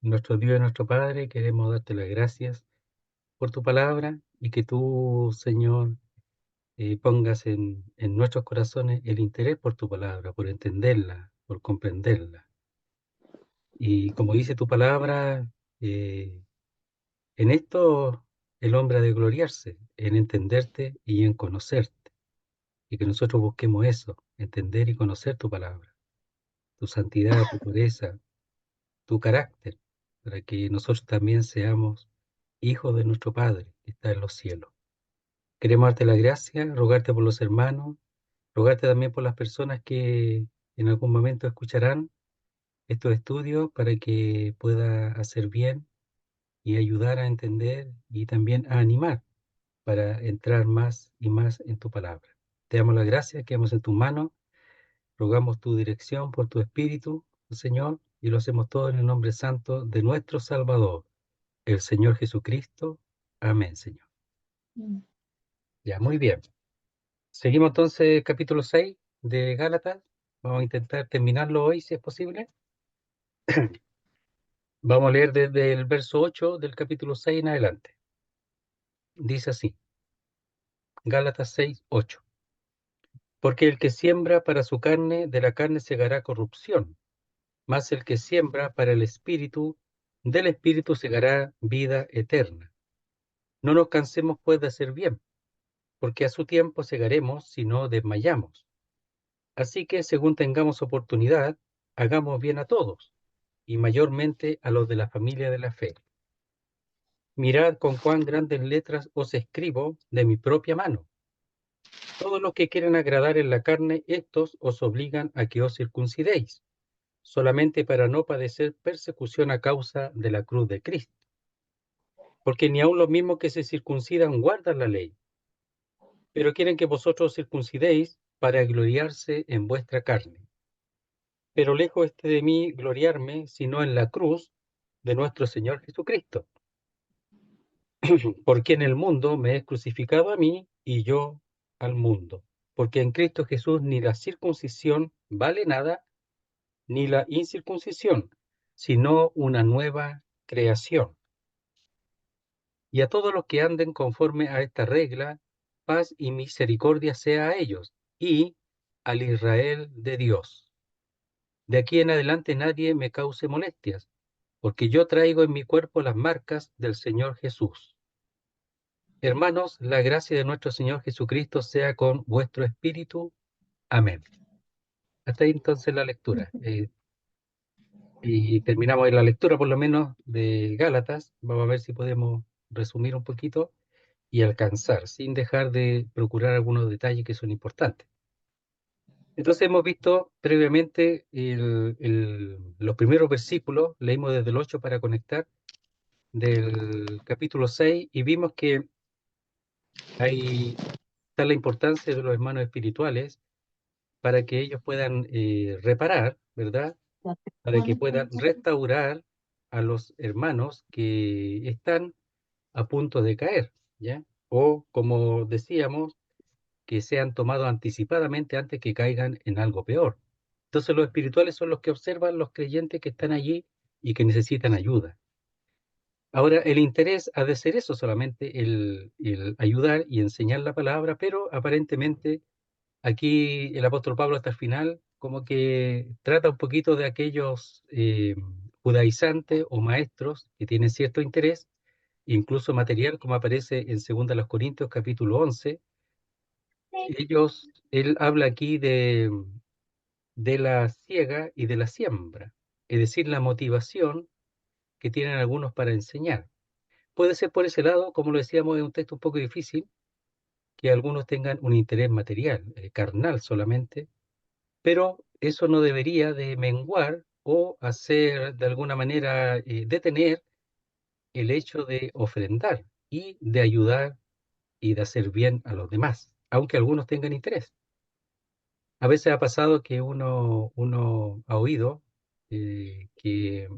Nuestro Dios y nuestro Padre, queremos darte las gracias por tu palabra y que tú, Señor, pongas en nuestros corazones el interés por tu palabra, por entenderla, por comprenderla. Y como dice tu palabra, eh, en esto el hombre ha de gloriarse, en entenderte y en conocerte. Y que nosotros busquemos eso, entender y conocer tu palabra, tu santidad, tu pureza, tu carácter, para que nosotros también seamos hijos de nuestro Padre que está en los cielos. Queremos darte la gracia, rogarte por los hermanos, rogarte también por las personas que en algún momento escucharán estos estudios para que pueda hacer bien y ayudar a entender y también a animar para entrar más y más en tu palabra. Te damos las gracias, quedamos en tus manos, rogamos tu dirección por tu Espíritu, Señor, y lo hacemos todo en el nombre santo de nuestro Salvador, el Señor Jesucristo. Amén, Señor. Ya, muy bien. Seguimos entonces capítulo 6 de Gálatas. Vamos a intentar terminarlo hoy si es posible. Vamos a leer desde el verso 8 del capítulo 6 en adelante. Dice así, Gálatas 6:8. Porque el que siembra para su carne, de la carne segará corrupción, mas el que siembra para el Espíritu, del Espíritu segará vida eterna. No nos cansemos pues de hacer bien, porque a su tiempo segaremos si no desmayamos. Así que, según tengamos oportunidad, hagamos bien a todos, y mayormente a los de la familia de la fe. Mirad con cuán grandes letras os escribo de mi propia mano. Todos los que quieren agradar en la carne, estos os obligan a que os circuncidéis, solamente para no padecer persecución a causa de la cruz de Cristo. Porque ni aun los mismos que se circuncidan guardan la ley, pero quieren que vosotros os circuncidéis para gloriarse en vuestra carne. Pero lejos esté de mí gloriarme, sino en la cruz de nuestro Señor Jesucristo, por quien el mundo me es crucificado a mí y yo al mundo. Porque en Cristo Jesús ni la circuncisión vale nada, ni la incircuncisión, sino una nueva creación. Y a todos los que anden conforme a esta regla, paz y misericordia sea a ellos y al Israel de Dios. De aquí en adelante nadie me cause molestias, porque yo traigo en mi cuerpo las marcas del Señor Jesús. Hermanos, la gracia de nuestro Señor Jesucristo sea con vuestro espíritu. Amén. Hasta ahí entonces la lectura. Y terminamos la lectura por lo menos de Gálatas. Vamos a ver si podemos resumir un poquito y alcanzar, sin dejar de procurar algunos detalles que son importantes. Entonces hemos visto previamente los primeros versículos, leímos desde el 8 para conectar, del capítulo 6 y vimos que ahí está la importancia de los hermanos espirituales para que ellos puedan reparar, ¿verdad? Para que puedan restaurar a los hermanos que están a punto de caer, ¿ya? O, como decíamos, que sean tomados anticipadamente antes que caigan en algo peor. Entonces los espirituales son los que observan los creyentes que están allí y que necesitan ayuda. Ahora, el interés ha de ser eso solamente, el ayudar y enseñar la palabra, pero aparentemente aquí el apóstol Pablo hasta el final como que trata un poquito de aquellos judaizantes o maestros que tienen cierto interés, incluso material, como aparece en 2 Corintios capítulo 11. Él habla aquí de la siega y de la siembra, es decir, la motivación que tienen algunos para enseñar. Puede ser por ese lado, como lo decíamos, es un texto un poco difícil, que algunos tengan un interés material, carnal solamente, pero eso no debería de menguar o hacer de alguna manera detener el hecho de ofrendar y de ayudar y de hacer bien a los demás, aunque algunos tengan interés. A veces ha pasado que uno ha oído que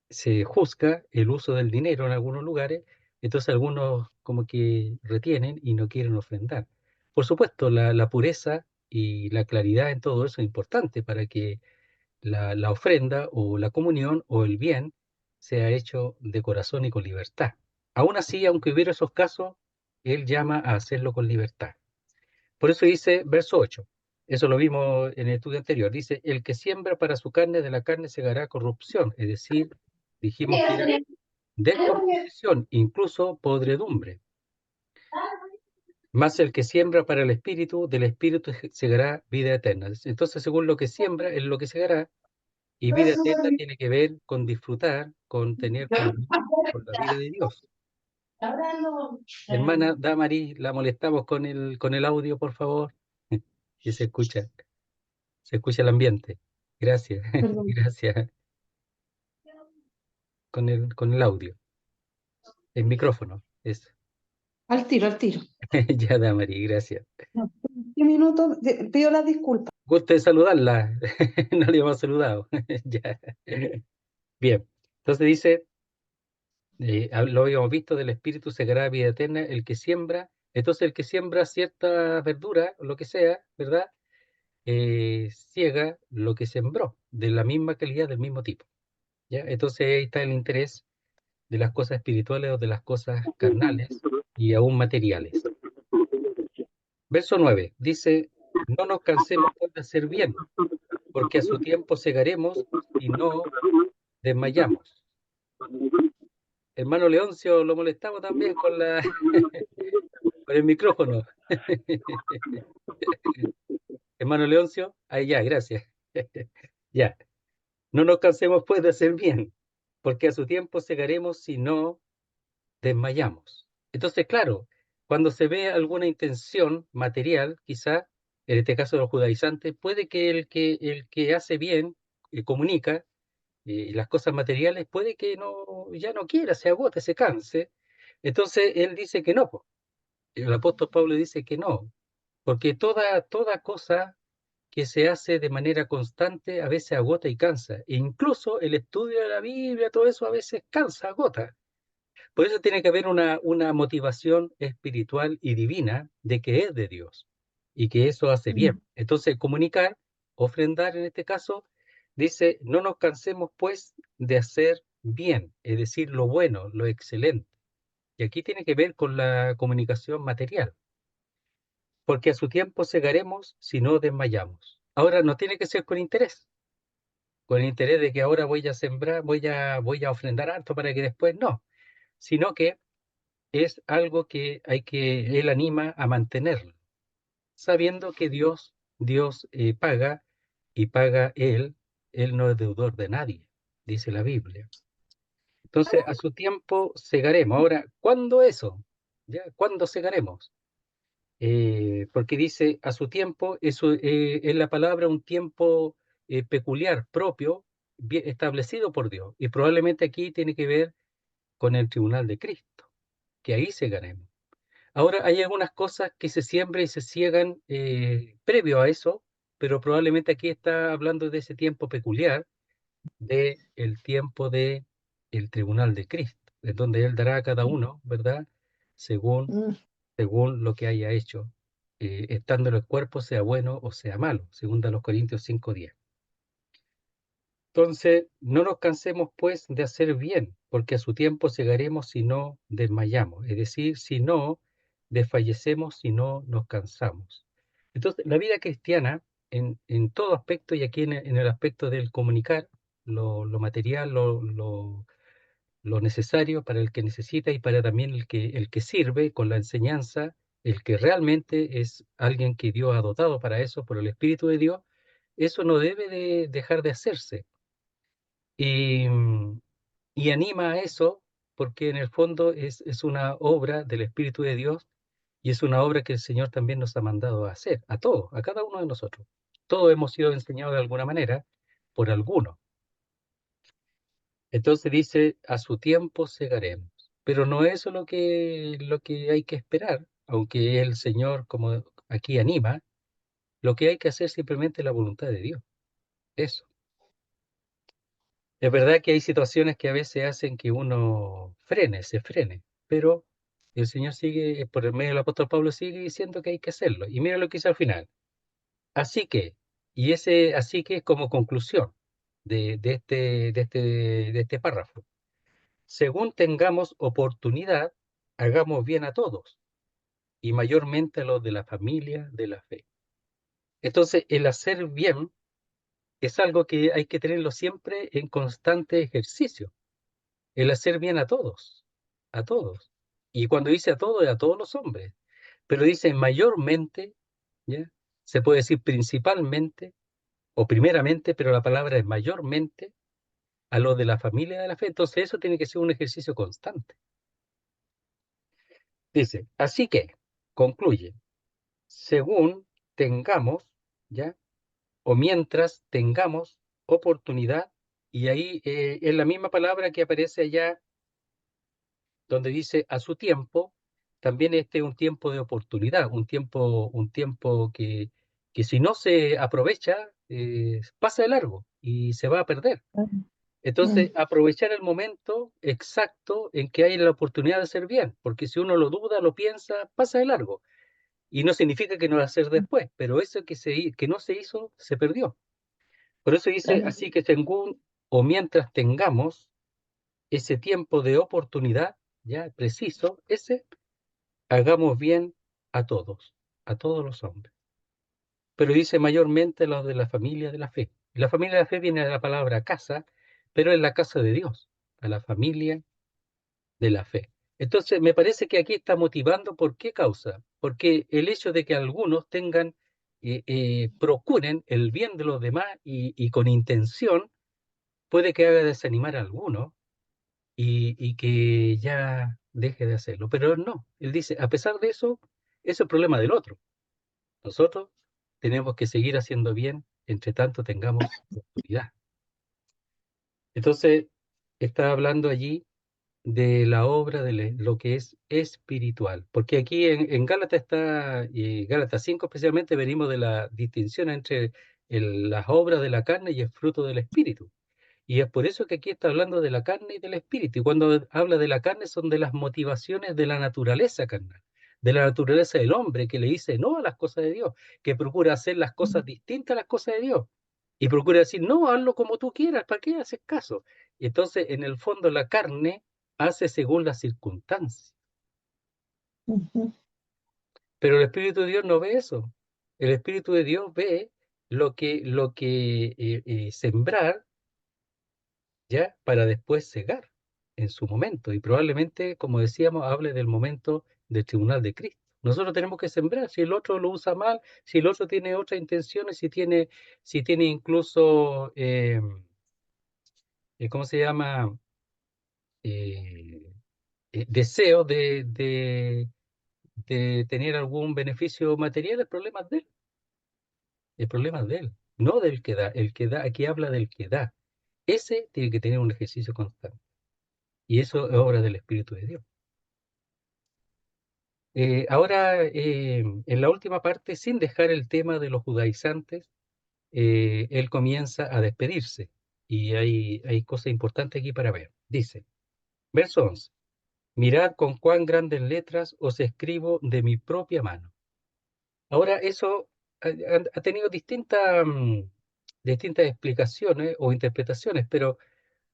se juzga el uso del dinero en algunos lugares, entonces algunos como que retienen y no quieren ofrendar. Por supuesto, la pureza y la claridad en todo eso es importante para que la ofrenda o la comunión o el bien sea hecho de corazón y con libertad. Aún así, aunque hubiera esos casos, Él llama a hacerlo con libertad. Por eso dice, verso 8, eso lo vimos en el estudio anterior, dice, el que siembra para su carne, de la carne segará corrupción, es decir, dijimos que era descomposición, incluso podredumbre. Más el que siembra para el espíritu, del espíritu segará vida eterna. Entonces, según lo que siembra, es lo que segará, y vida eterna tiene que ver con disfrutar, con tener comunión con la vida de Dios. Hermana Damari, la molestamos con el audio, por favor, que se escucha el ambiente. Gracias, Perdón. gracias. Con el audio, el micrófono, eso. Al tiro, al tiro. Ya, Damari, gracias. No, 10 minutos, pido las disculpas. Gusto de saludarla, no le hemos saludado. Ya. Bien, entonces dice, lo habíamos visto, del espíritu segará vida eterna, el que siembra, entonces el que siembra cierta verdura, lo que sea, ¿verdad? Ciega lo que sembró, de la misma calidad, del mismo tipo. ¿Ya? Entonces ahí está el interés de las cosas espirituales o de las cosas carnales y aún materiales. Verso 9 dice, no nos cansemos pues de hacer bien, porque a su tiempo segaremos y no desmayamos. Hermano Leoncio, lo molestamos también con con el micrófono. Hermano Leoncio, ahí ya, gracias. Ya, no nos cansemos pues de hacer bien, porque a su tiempo segaremos si no desmayamos. Entonces, claro, cuando se ve alguna intención material, quizá, en este caso de los judaizantes, puede que el que hace bien, comunica las cosas materiales, puede que no, ya no quiera, se agote, se canse. Entonces, él dice que no, po. El apóstol Pablo dice que no, porque toda cosa que se hace de manera constante a veces agota y cansa. E incluso el estudio de la Biblia, todo eso a veces cansa, agota. Por eso tiene que haber una motivación espiritual y divina de que es de Dios y que eso hace bien. Entonces, comunicar, ofrendar en este caso, dice, no nos cansemos pues de hacer bien, es decir, lo bueno, lo excelente. Y aquí tiene que ver con la comunicación material, porque a su tiempo segaremos si no desmayamos. Ahora, no tiene que ser con el interés de que ahora voy a sembrar, voy a ofrendar harto para que después no, sino que es algo que él anima a mantenerlo, sabiendo que Dios paga y paga él no es deudor de nadie, dice la Biblia. Entonces, a su tiempo segaremos. Ahora, ¿cuándo eso? ¿Ya? ¿Cuándo segaremos? Porque dice a su tiempo, eso es la palabra un tiempo peculiar, propio, bien establecido por Dios. Y probablemente aquí tiene que ver con el tribunal de Cristo, que ahí segaremos. Ahora hay algunas cosas que se siembran y se ciegan previo a eso, pero probablemente aquí está hablando de ese tiempo peculiar, de el tiempo de el tribunal de Cristo, en donde Él dará a cada uno, ¿verdad? Según, Mm. según lo que haya hecho, estando en el cuerpo, sea bueno o sea malo, según a los Corintios 5:10. Entonces, no nos cansemos pues de hacer bien, porque a su tiempo segaremos si no desmayamos, es decir, si no desfallecemos, si no nos cansamos. Entonces, la vida cristiana, en todo aspecto, y aquí en el aspecto del comunicar, lo material, lo necesario para el que necesita y para también el que sirve con la enseñanza, el que realmente es alguien que Dios ha dotado para eso, por el Espíritu de Dios, eso no debe de dejar de hacerse. Y, y anima a eso porque en el fondo es una obra del Espíritu de Dios y es una obra que el Señor también nos ha mandado a hacer, a todos, a cada uno de nosotros. Todos hemos sido enseñados de alguna manera por alguno. Entonces dice, a su tiempo segaremos. Pero no es eso lo que hay que esperar, aunque el Señor, como aquí anima, lo que hay que hacer simplemente es la voluntad de Dios. Eso. Es verdad que hay situaciones que a veces hacen que uno se frene, pero el Señor sigue, por el medio del apóstol Pablo, sigue diciendo que hay que hacerlo. Y mira lo que dice al final. Así que, y ese así que es como conclusión de este párrafo. según tengamos oportunidad, hagamos bien a todos, y mayormente a los de la familia de la fe. Entonces, el hacer bien es algo que hay que tenerlo siempre en constante ejercicio. El hacer bien a todos, a todos. Y cuando dice a todos, es a todos los hombres. Pero dice mayormente, ¿ya? Se puede decir principalmente o primeramente, pero la palabra es mayormente a los de la familia de la fe. Entonces eso tiene que ser un ejercicio constante. Dice, así que, concluye, según tengamos, ¿ya? O mientras tengamos oportunidad, y ahí es la misma palabra que aparece allá donde dice a su tiempo, también este es un tiempo de oportunidad, un tiempo que si no se aprovecha, pasa de largo y se va a perder. Entonces, Mm, aprovechar el momento exacto en que hay la oportunidad de hacer bien, porque si uno lo duda, lo piensa, pasa de largo. Y no significa que no va a hacer después, pero eso que no se hizo, se perdió. Por eso dice, claro. así que según o mientras tengamos ese tiempo de oportunidad, ya preciso, ese, hagamos bien a todos los hombres. Pero dice mayormente los de la familia de la fe. La familia de la fe viene de la palabra casa, pero es la casa de Dios, a la familia de la fe. Entonces, me parece que aquí está motivando por qué causa. Porque el hecho de que algunos tengan, procuren el bien de los demás y con intención, puede que haga desanimar a algunos y que ya deje de hacerlo. Pero no, él dice, a pesar de eso, es el problema del otro. Nosotros tenemos que seguir haciendo bien, entre tanto tengamos oportunidad. Entonces, está hablando allí de la obra de lo que es espiritual, porque aquí en Gálatas está, Gálatas 5 especialmente, venimos de la distinción entre las obras de la carne y el fruto del espíritu. Y es por eso que aquí está hablando de la carne y del espíritu. Y cuando habla de la carne son de las motivaciones de la naturaleza carnal, de la naturaleza del hombre que le dice no a las cosas de Dios, que procura hacer las cosas distintas a las cosas de Dios. Y procura decir, no, hazlo como tú quieras, ¿para qué haces caso? Y entonces, en el fondo, la carne hace según las circunstancias. Ujú, Pero el Espíritu de Dios no ve eso. El Espíritu de Dios ve lo que sembrar ya para después cegar en su momento. Y probablemente, como decíamos, hable del momento del tribunal de Cristo. Nosotros tenemos que sembrar, si el otro lo usa mal, si el otro tiene otras intenciones, si tiene incluso, ¿cómo se llama? Eh, deseo de tener algún beneficio material, el problema es de él, el problema es de él, no del que da, aquí habla del que da. Ese tiene que tener un ejercicio constante. Y eso es obra del Espíritu de Dios. Ahora, en la última parte, sin dejar el tema de los judaizantes, él comienza a despedirse. Y hay cosas importantes aquí para ver. Dice, verso 11, mirad con cuán grandes letras os escribo de mi propia mano. Ahora, eso ha tenido distintas explicaciones o interpretaciones, pero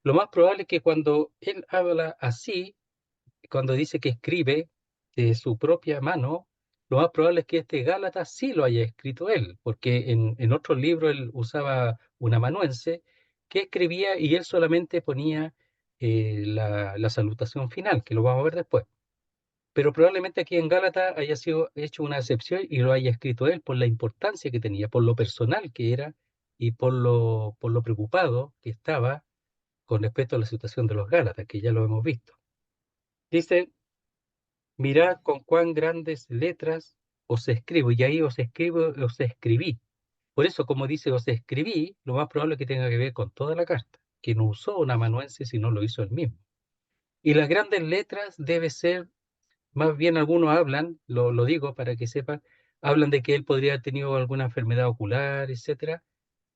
lo más probable es que cuando él habla así, cuando dice que escribe de su propia mano, lo más probable es que este Gálatas sí lo haya escrito él, porque en otro libro él usaba un amanuense que escribía y él solamente ponía la salutación final, que lo vamos a ver después. Pero probablemente aquí en Gálatas haya sido hecho una excepción y lo haya escrito él por la importancia que tenía, por lo personal que era y por lo preocupado que estaba con respecto a la situación de los Gálatas, que ya lo hemos visto. Dice, mirad con cuán grandes letras os escribo, y ahí os escribo, os escribí. Por eso, como dice os escribí, lo más probable es que tenga que ver con toda la carta, que no usó un amanuense, sino lo hizo él mismo. Y las grandes letras debe ser, más bien algunos hablan, lo digo para que sepan, hablan de que él podría haber tenido alguna enfermedad ocular, etcétera,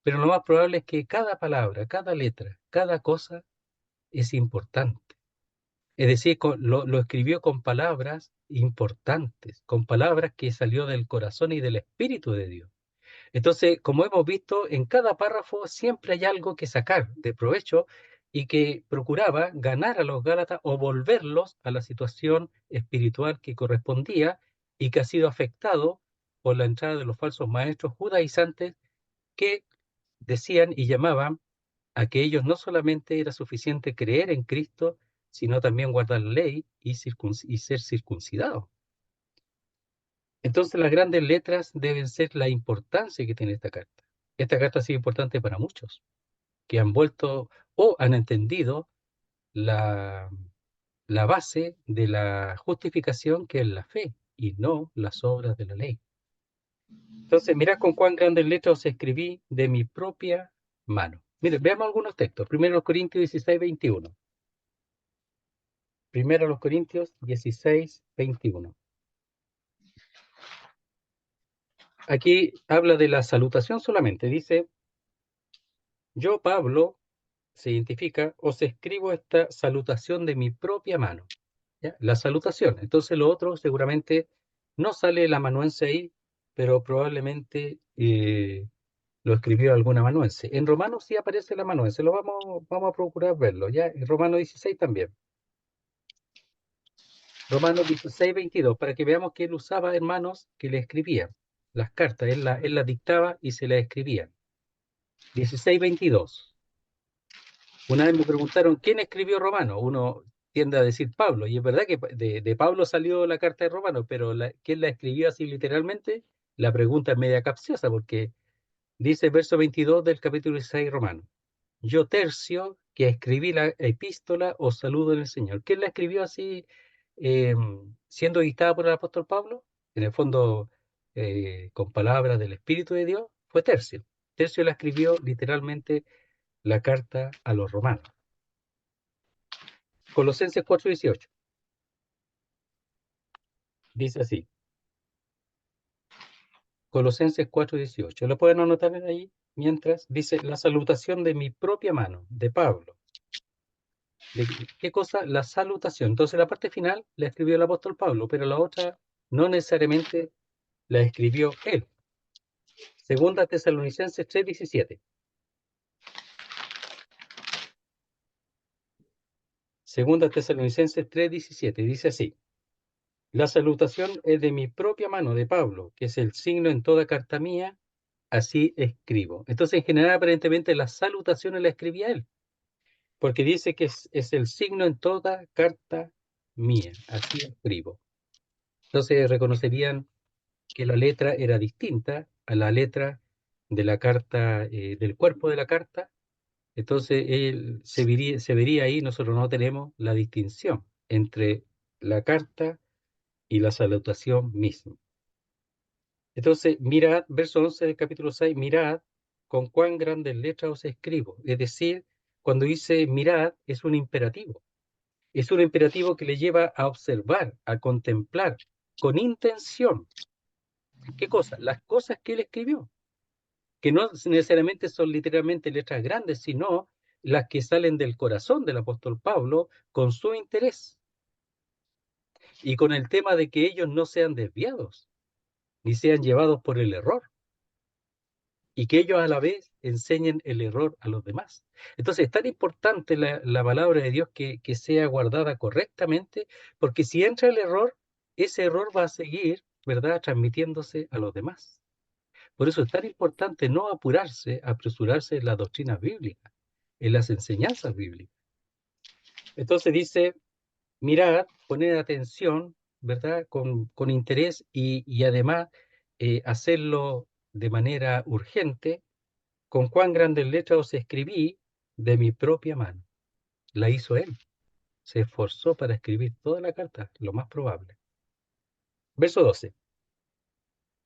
pero lo más probable es que cada palabra, cada letra, cada cosa es importante. Es decir, lo escribió con palabras importantes, con palabras que salió del corazón y del espíritu de Dios. Entonces, como hemos visto, en cada párrafo siempre hay algo que sacar de provecho y que procuraba ganar a los Gálatas o volverlos a la situación espiritual que correspondía y que ha sido afectado por la entrada de los falsos maestros judaizantes que decían y llamaban a que ellos no solamente era suficiente creer en Cristo, sino también guardar la ley y ser circuncidados. Entonces las grandes letras deben ser la importancia que tiene esta carta. Esta carta ha sido importante para muchos, que han vuelto o han entendido la, la base de la justificación, que es la fe y no las obras de la ley. Entonces, mirad con cuán grandes letras os escribí de mi propia mano. Mire, veamos algunos textos. Primero los Corintios 16, 21. Primero los Corintios 16, 21. Aquí habla de la salutación solamente. Dice, yo, Pablo, se identifica, os escribo esta salutación de mi propia mano. ¿Ya? La salutación. Entonces lo otro seguramente no sale el amanuense ahí, pero probablemente lo escribió algún amanuense. En Romanos sí aparece el amanuense, vamos a procurar verlo. ¿Ya? En Romanos 16 también. Romanos 16, 22, para que veamos que él usaba hermanos que le escribían las cartas, él las dictaba y se las escribían. 16, 22. Una vez me preguntaron, ¿quién escribió Romano? Uno tiende a decir Pablo, y es verdad que de Pablo salió la carta de Romano, pero ¿quién la escribió así literalmente? La pregunta es media capciosa, porque dice verso 22 del capítulo 16 Romano. Yo, Tercio, que escribí la epístola, os saludo en el Señor. ¿Quién la escribió así, eh, siendo dictada por el apóstol Pablo? En el fondo, con palabras del Espíritu de Dios, fue Tercio. Tercio la escribió literalmente la carta a los romanos. Colosenses 4:18. Dice así. Colosenses 4:18. ¿Lo pueden anotar ahí? Mientras dice la salutación de mi propia mano, de Pablo. ¿De qué cosa? La salutación. Entonces la parte final la escribió el apóstol Pablo, pero la otra no necesariamente la escribió él. Segunda Tesalonicenses 3:17. Segunda Tesalonicenses 3:17. Dice así. La salutación es de mi propia mano, de Pablo, que es el signo en toda carta mía, así escribo. Entonces, en general, aparentemente, las salutaciones la escribía él, porque dice que es el signo en toda carta mía, así escribo. Entonces, reconocerían que la letra era distinta a la letra de la carta, del cuerpo de la carta. Entonces, se vería ahí, nosotros no tenemos la distinción entre la carta y la salutación misma. Entonces, mirad, verso 11 del capítulo 6, mirad con cuán grandes letras os escribo. Es decir, cuando dice mirad, es un imperativo. Es un imperativo que le lleva a observar, a contemplar, con intención. ¿Qué cosa? Las cosas que él escribió, que no necesariamente son literalmente letras grandes, sino las que salen del corazón del apóstol Pablo con su interés y con el tema de que ellos no sean desviados, ni sean llevados por el error, y que ellos a la vez enseñen el error a los demás. Entonces es tan importante la palabra de Dios que sea guardada correctamente, porque si entra el error, ese error va a seguir, ¿verdad?, transmitiéndose a los demás. Por eso es tan importante no apurarse, apresurarse en las doctrinas bíblicas, en las enseñanzas bíblicas. Entonces dice, mirad, poned atención, ¿verdad?, con interés y además hacerlo de manera urgente. Con cuán grandes letras os escribí de mi propia mano. La hizo él. Se esforzó para escribir toda la carta, lo más probable. Verso 12.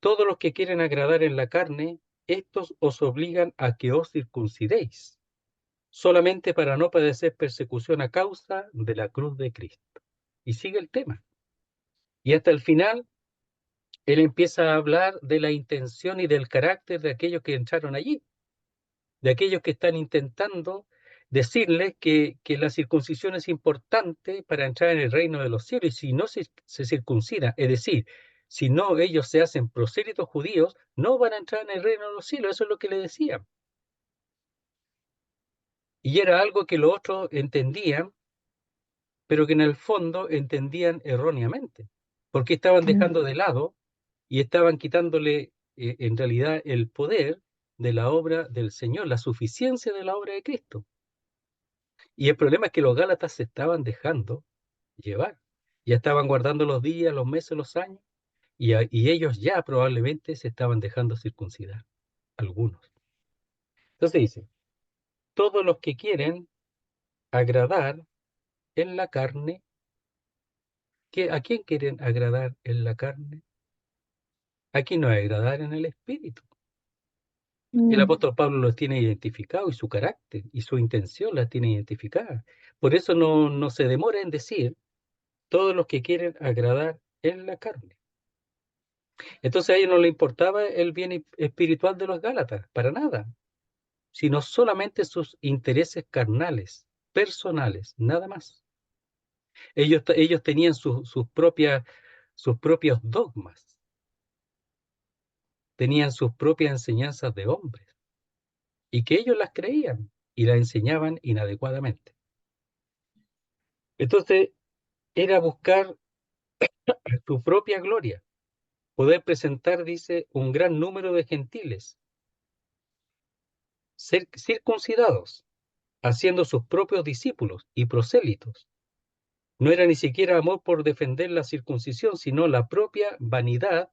Todos los que quieren agradar en la carne, estos os obligan a que os circuncidéis, solamente para no padecer persecución a causa de la cruz de Cristo. Y sigue el tema. Y hasta el final, él empieza a hablar de la intención y del carácter de aquellos que entraron allí, de aquellos que están intentando decirles que la circuncisión es importante para entrar en el reino de los cielos, y si no se circuncida, es decir, si no ellos se hacen prosélitos judíos, no van a entrar en el reino de los cielos. Eso es lo que le decían. Y era algo que los otros entendían, pero que en el fondo entendían erróneamente, porque estaban dejando de lado y estaban quitándole en realidad el poder de la obra del Señor, la suficiencia de la obra de Cristo. Y el problema es que los Gálatas se estaban dejando llevar. Ya estaban guardando los días, los meses, los años, y ellos ya probablemente se estaban dejando circuncidar, algunos. Entonces dice, todos los que quieren agradar en la carne, ¿a quién quieren agradar en la carne? Aquí no es agradar en el espíritu. El apóstol Pablo los tiene identificados y su carácter y su intención las tiene identificadas. Por eso no se demora en decir todos los que quieren agradar en la carne. Entonces a ellos no les importaba el bien espiritual de los Gálatas, para nada, sino solamente sus intereses carnales, personales, nada más. Ellos tenían sus propios dogmas, tenían sus propias enseñanzas de hombres, y que ellos las creían y las enseñaban inadecuadamente. Entonces era buscar su propia gloria, poder presentar, dice, un gran número de gentiles, ser circuncidados, haciendo sus propios discípulos y prosélitos. No era ni siquiera amor por defender la circuncisión, sino la propia vanidad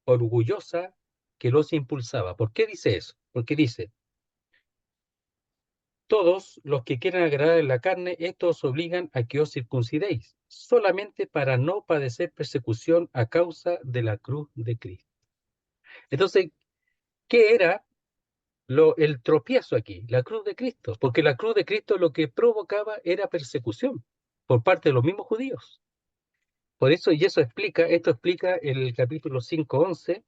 orgullosa que los impulsaba. ¿Por qué dice eso? Porque dice, todos los que quieran agradar en la carne, estos os obligan a que os circuncidéis, solamente para no padecer persecución a causa de la cruz de Cristo. Entonces, ¿qué era el tropiezo aquí? La cruz de Cristo, porque la cruz de Cristo lo que provocaba era persecución por parte de los mismos judíos. Por eso, y esto explica el capítulo 5:11,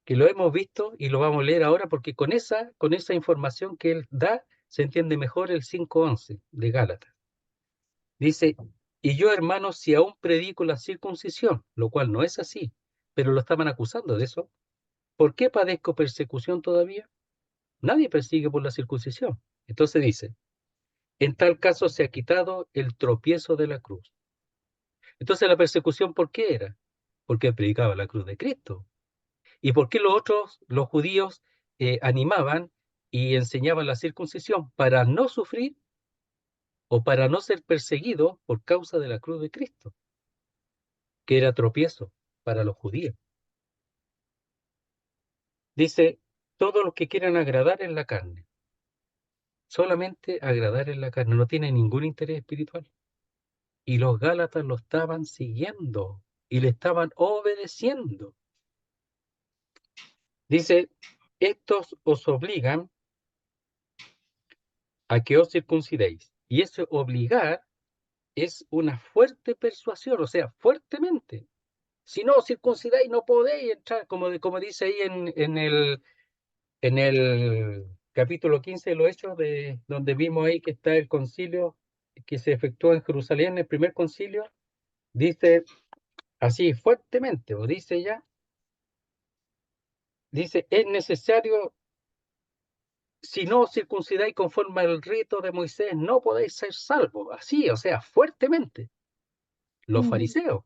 que lo hemos visto y lo vamos a leer ahora, porque con esa información que él da, se entiende mejor el 5:11 de Gálatas. Dice, y yo, hermanos, si aún predico la circuncisión, lo cual no es así, pero lo estaban acusando de eso, ¿por qué padezco persecución todavía? Nadie persigue por la circuncisión. Entonces dice, en tal caso se ha quitado el tropiezo de la cruz. Entonces la persecución, ¿por qué era? Porque predicaba la cruz de Cristo. ¿Y por qué los judíos, animaban y enseñaban la circuncisión? Para no sufrir o para no ser perseguidos por causa de la cruz de Cristo, que era tropiezo para los judíos. Dice, todos los que quieran agradar en la carne, solamente agradar en la carne, no tiene ningún interés espiritual. Y los Gálatas lo estaban siguiendo y le estaban obedeciendo. Dice, estos os obligan a que os circuncidéis. Y ese obligar es una fuerte persuasión, o sea, fuertemente. Si no os circuncidáis, no podéis entrar, como dice ahí en el capítulo 15 de los Hechos, donde vimos ahí que está el concilio que se efectuó en Jerusalén, el primer concilio, dice así fuertemente, o dice, es necesario, si no os circuncidáis conforme al rito de Moisés, no podéis ser salvos, así, o sea, fuertemente. Los fariseos,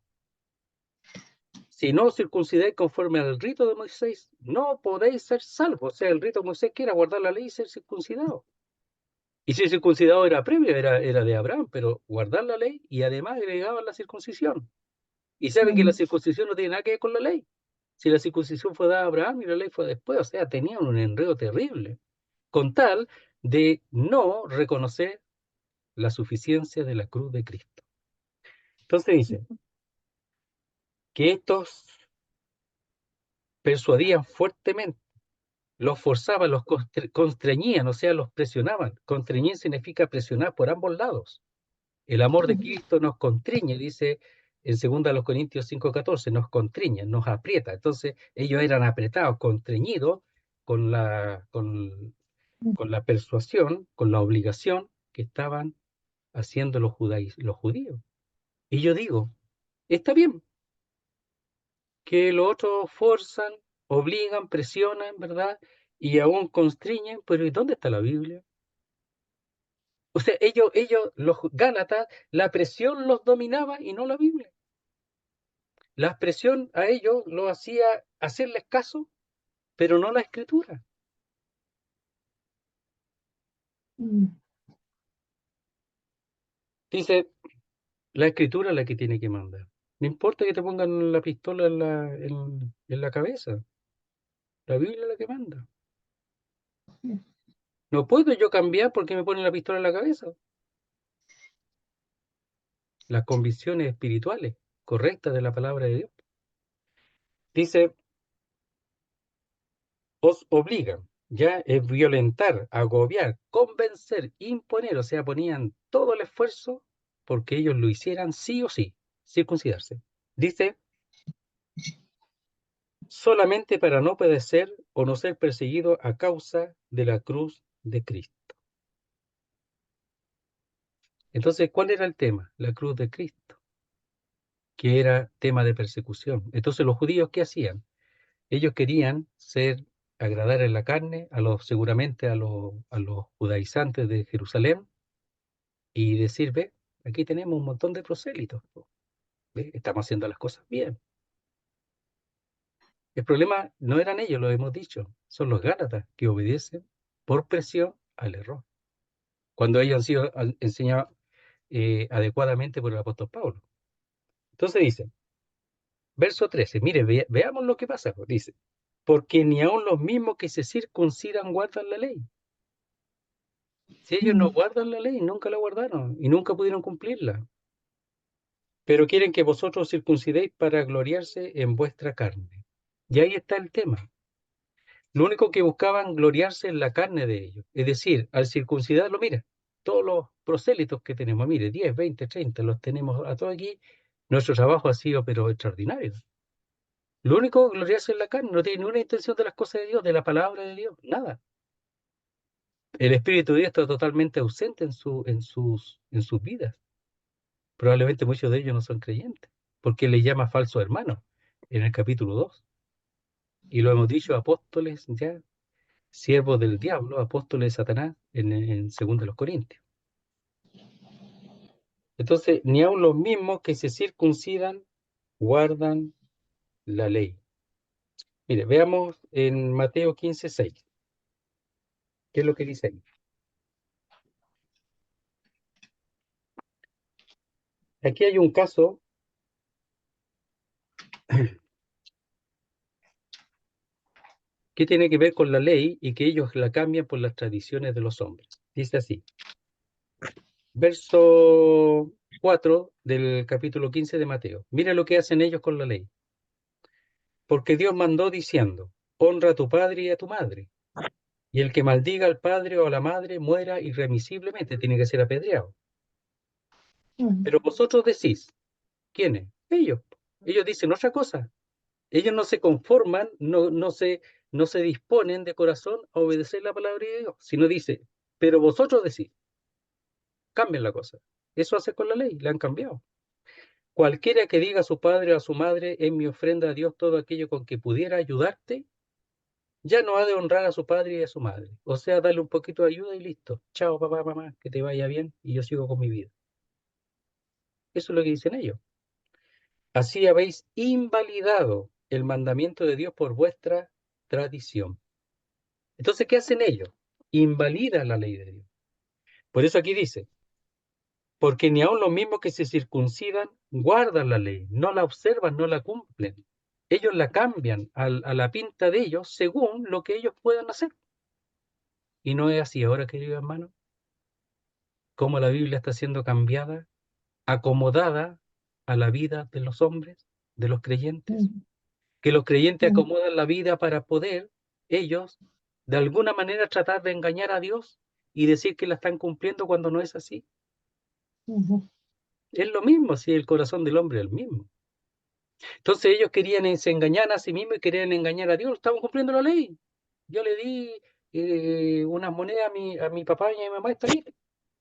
si no os circuncidáis conforme al rito de Moisés, no podéis ser salvos. O sea, el rito de Moisés que era guardar la ley y ser circuncidado. Y si el circuncidado era previo, era de Abraham, pero guardar la ley y además agregaban la circuncisión. Y saben que la circuncisión no tiene nada que ver con la ley. Si la circuncisión fue dada a Abraham y la ley fue después, o sea, tenían un enredo terrible, con tal de no reconocer la suficiencia de la cruz de Cristo. Entonces dice que estos persuadían fuertemente, los forzaban, los constreñían, o sea, los presionaban. Constreñir significa presionar por ambos lados. El amor de Cristo nos constriñe, dice en 2 Corintios 5:14, nos constriñe, nos aprieta. Entonces ellos eran apretados, constreñidos con la persuasión, con la obligación que estaban haciendo los judíos. Y yo digo, está bien que los otros forzan, obligan, presionan, ¿verdad? Y aún constriñen, pero ¿y dónde está la Biblia? O sea, los Gálatas, la presión los dominaba y no la Biblia. La presión a ellos lo hacía hacerles caso, pero no la Escritura. mm, Dice, la Escritura es la que tiene que mandar. No importa que te pongan la pistola en la cabeza, la Biblia es la que manda. No puedo yo cambiar porque me ponen la pistola en la cabeza. Las convicciones espirituales correctas de la palabra de Dios. Dice, os obligan, ya es violentar, agobiar, convencer, imponer, o sea, ponían todo el esfuerzo porque ellos lo hicieran sí o sí, circuncidarse. Dice, solamente para no padecer o no ser perseguido a causa de la cruz de Cristo. Entonces, ¿cuál era el tema? La cruz de Cristo, que era tema de persecución. Entonces, los judíos, ¿qué hacían? Ellos querían agradar en la carne, seguramente a los judaizantes de Jerusalén, y decir, ve, aquí tenemos un montón de prosélitos, ¿ve? Estamos haciendo las cosas bien. El problema no eran ellos, lo hemos dicho, son los Gálatas que obedecen por presión al error, cuando ellos han sido enseñados adecuadamente por el apóstol Pablo. Entonces dice, verso 13, mire, veamos lo que pasa, pues, dice, porque ni aun los mismos que se circuncidan guardan la ley. Si ellos no mm, guardan la ley, nunca la guardaron y nunca pudieron cumplirla, pero quieren que vosotros circuncidéis para gloriarse en vuestra carne. Y ahí está el tema. Lo único que buscaban gloriarse en la carne de ellos. Es decir, al circuncidarlo, mira, todos los prosélitos que tenemos, mire, 10, 20, 30, los tenemos a todos aquí. Nuestro trabajo ha sido, pero extraordinario. Lo único, gloriarse en la carne, no tiene ninguna intención de las cosas de Dios, de la palabra de Dios, nada. El Espíritu de Dios está totalmente ausente en sus vidas. Probablemente muchos de ellos no son creyentes, porque le llama falso hermano en el capítulo 2. Y lo hemos dicho, apóstoles ya, siervos del diablo, apóstoles de Satanás, en 2 de los Corintios. Entonces, ni aun los mismos que se circuncidan guardan la ley. Mire, veamos en Mateo 15:6. ¿Qué es lo que dice ahí? Aquí hay un caso que tiene que ver con la ley y que ellos la cambian por las tradiciones de los hombres. Dice así, verso 4 del capítulo 15 de Mateo. Mira lo que hacen ellos con la ley. Porque Dios mandó diciendo, honra a tu padre y a tu madre. Y el que maldiga al padre o a la madre muera irremisiblemente, tiene que ser apedreado. mm, Pero vosotros decís, ¿quiénes? Ellos. Ellos dicen otra cosa. Ellos no se conforman, no se disponen de corazón a obedecer la palabra de Dios, sino dice, pero vosotros decís, cambien la cosa. Eso hace con la ley, la han cambiado. Cualquiera que diga a su padre o a su madre, en mi ofrenda a Dios todo aquello con que pudiera ayudarte, ya no ha de honrar a su padre y a su madre. O sea, darle un poquito de ayuda y listo. Chao, papá, mamá, que te vaya bien y yo sigo con mi vida. Eso es lo que dicen ellos. Así habéis invalidado el mandamiento de Dios por vuestra tradición. Entonces, ¿qué hacen ellos? Invalidan la ley de Dios. Por eso aquí dice, porque ni aun los mismos que se circuncidan guardan la ley, no la observan, no la cumplen. Ellos la cambian a la pinta de ellos según lo que ellos puedan hacer. Y no es así ahora, querido hermano, como la Biblia está siendo cambiada, acomodada a la vida de los hombres, de los creyentes, mm, que los creyentes mm, acomodan la vida para poder ellos de alguna manera tratar de engañar a Dios y decir que la están cumpliendo cuando no es así. ujú, Es lo mismo, si el corazón del hombre es el mismo. Entonces ellos querían se engañar a sí mismos y querían engañar a Dios. Estaban cumpliendo la ley. Yo le di unas monedas a mi papá y a mi mamá, está bien.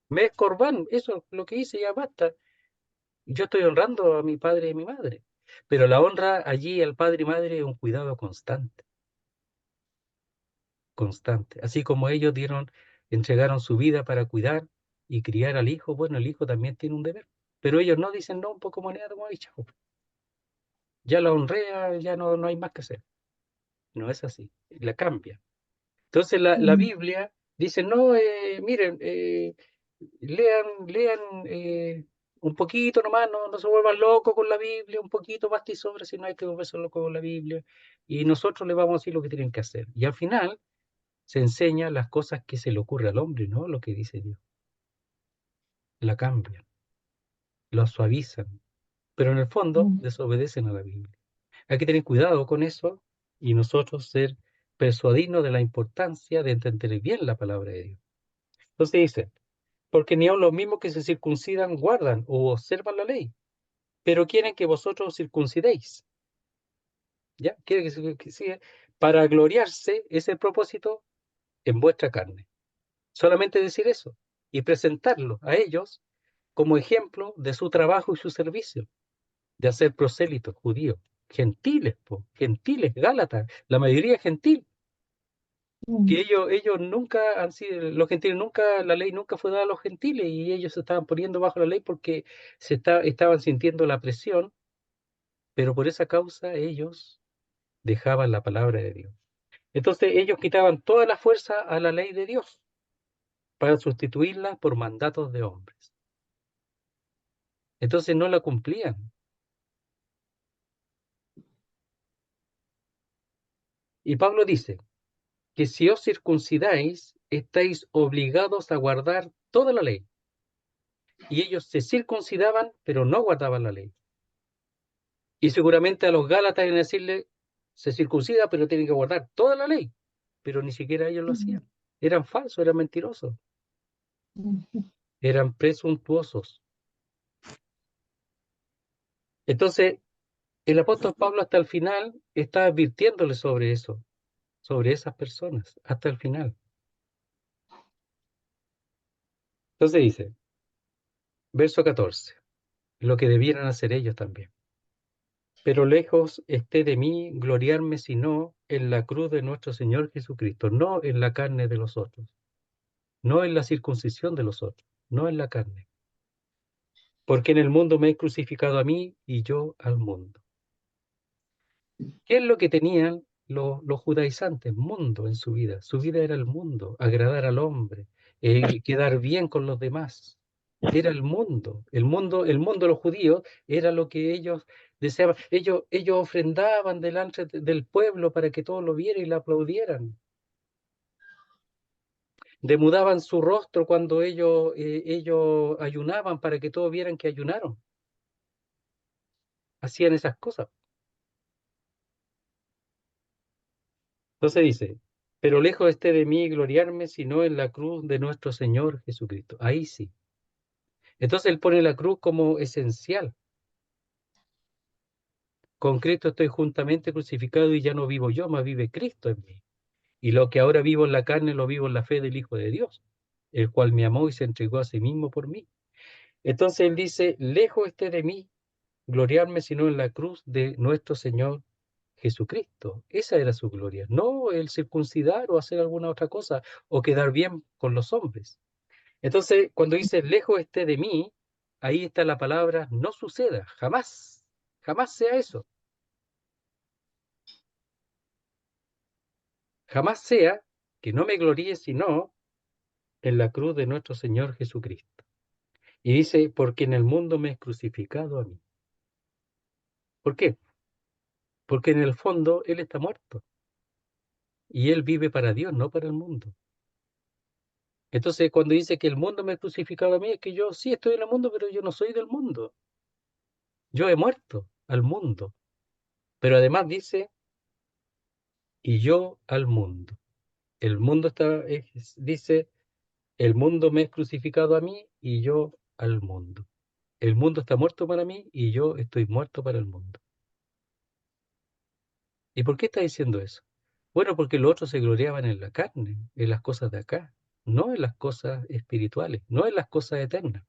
Me es corbán, eso es lo que hice, ya basta. Yo estoy honrando a mi padre y a mi madre. Pero la honra allí al padre y madre es un cuidado constante, constante. Así como ellos entregaron su vida para cuidar. y criar al hijo, bueno, el hijo también tiene un deber. Pero ellos no dicen, no, un poco moneda, toma y chao. Ya la honrea, ya no, no hay más que hacer. No es así, la cambia. Entonces la Biblia dice, no, miren, lean un poquito nomás, no, no se vuelvan locos con la Biblia, un poquito basta y sobra si no hay que volverse locos con la Biblia. Y nosotros le vamos a decir lo que tienen que hacer. Y al final se enseña las cosas que se le ocurre al hombre, no lo que dice Dios. La cambian, la suavizan, pero en el fondo desobedecen a la Biblia. Hay que tener cuidado con eso y nosotros ser persuadidos de la importancia de entender bien la palabra de Dios. Entonces dice, porque ni aun los mismos que se circuncidan guardan o observan la ley, pero quieren que vosotros os circuncidéis. ¿Ya? Quieren que se circuncide para gloriarse, es el propósito, en vuestra carne. Solamente decir eso y presentarlo a ellos como ejemplo de su trabajo y su servicio, de hacer prosélitos judíos, gentiles, gentiles, gálatas, la mayoría es gentil, que ellos nunca han sido, los gentiles nunca, la ley nunca fue dada a los gentiles y ellos se estaban poniendo bajo la ley porque estaban sintiendo la presión, pero por esa causa ellos dejaban la palabra de Dios. Entonces ellos quitaban toda la fuerza a la ley de Dios para sustituirla por mandatos de hombres. Entonces no la cumplían. Y Pablo dice que si os circuncidáis, estáis obligados a guardar toda la ley. Y ellos se circuncidaban, pero no guardaban la ley. Y seguramente a los Gálatas iban a decirle, se circuncida, pero tienen que guardar toda la ley. Pero ni siquiera ellos lo hacían. Eran falsos, eran mentirosos, eran presuntuosos. Entonces, el apóstol Pablo hasta el final está advirtiéndole sobre eso, sobre esas personas, hasta el final. Entonces dice, verso 14, lo que debieran hacer ellos también. Pero lejos esté de mí gloriarme sino en la cruz de nuestro Señor Jesucristo, no en la carne de los otros, no en la circuncisión de los otros, no en la carne. Porque en el mundo me he crucificado a mí y yo al mundo. ¿Qué es lo que tenían los judaizantes? Mundo en su vida. Su vida era el mundo, agradar al hombre, quedar bien con los demás. Era el mundo. El mundo de los judíos era lo que ellos deseaban. Ellos ofrendaban delante del pueblo para que todos lo vieran y le aplaudieran. Demudaban su rostro cuando ellos ayunaban para que todos vieran que ayunaron. Hacían esas cosas. Entonces dice, pero lejos esté de mí gloriarme, sino en la cruz de nuestro Señor Jesucristo. Ahí sí. Entonces él pone la cruz como esencial. Con Cristo estoy juntamente crucificado y ya no vivo yo, mas vive Cristo en mí. Y lo que ahora vivo en la carne, lo vivo en la fe del Hijo de Dios, el cual me amó y se entregó a sí mismo por mí. Entonces él dice, lejos esté de mí gloriarme, sino en la cruz de nuestro Señor Jesucristo. Esa era su gloria, no el circuncidar o hacer alguna otra cosa o quedar bien con los hombres. Entonces, cuando dice lejos esté de mí, ahí está la palabra no suceda, jamás, jamás sea eso, jamás sea que no me gloríe sino en la cruz de nuestro Señor Jesucristo. Y dice, porque en el mundo me he crucificado a mí. ¿Por qué? Porque en el fondo Él está muerto y Él vive para Dios, no para el mundo. Entonces, cuando dice que el mundo me ha crucificado a mí, es que yo sí estoy en el mundo, pero yo no soy del mundo. Yo he muerto al mundo. Pero además dice, y yo al mundo. El mundo dice, el mundo me ha crucificado a mí y yo al mundo. El mundo está muerto para mí y yo estoy muerto para el mundo. ¿Y por qué está diciendo eso? Bueno, porque los otros se gloriaban en la carne, en las cosas de acá, no en las cosas espirituales, no en las cosas eternas.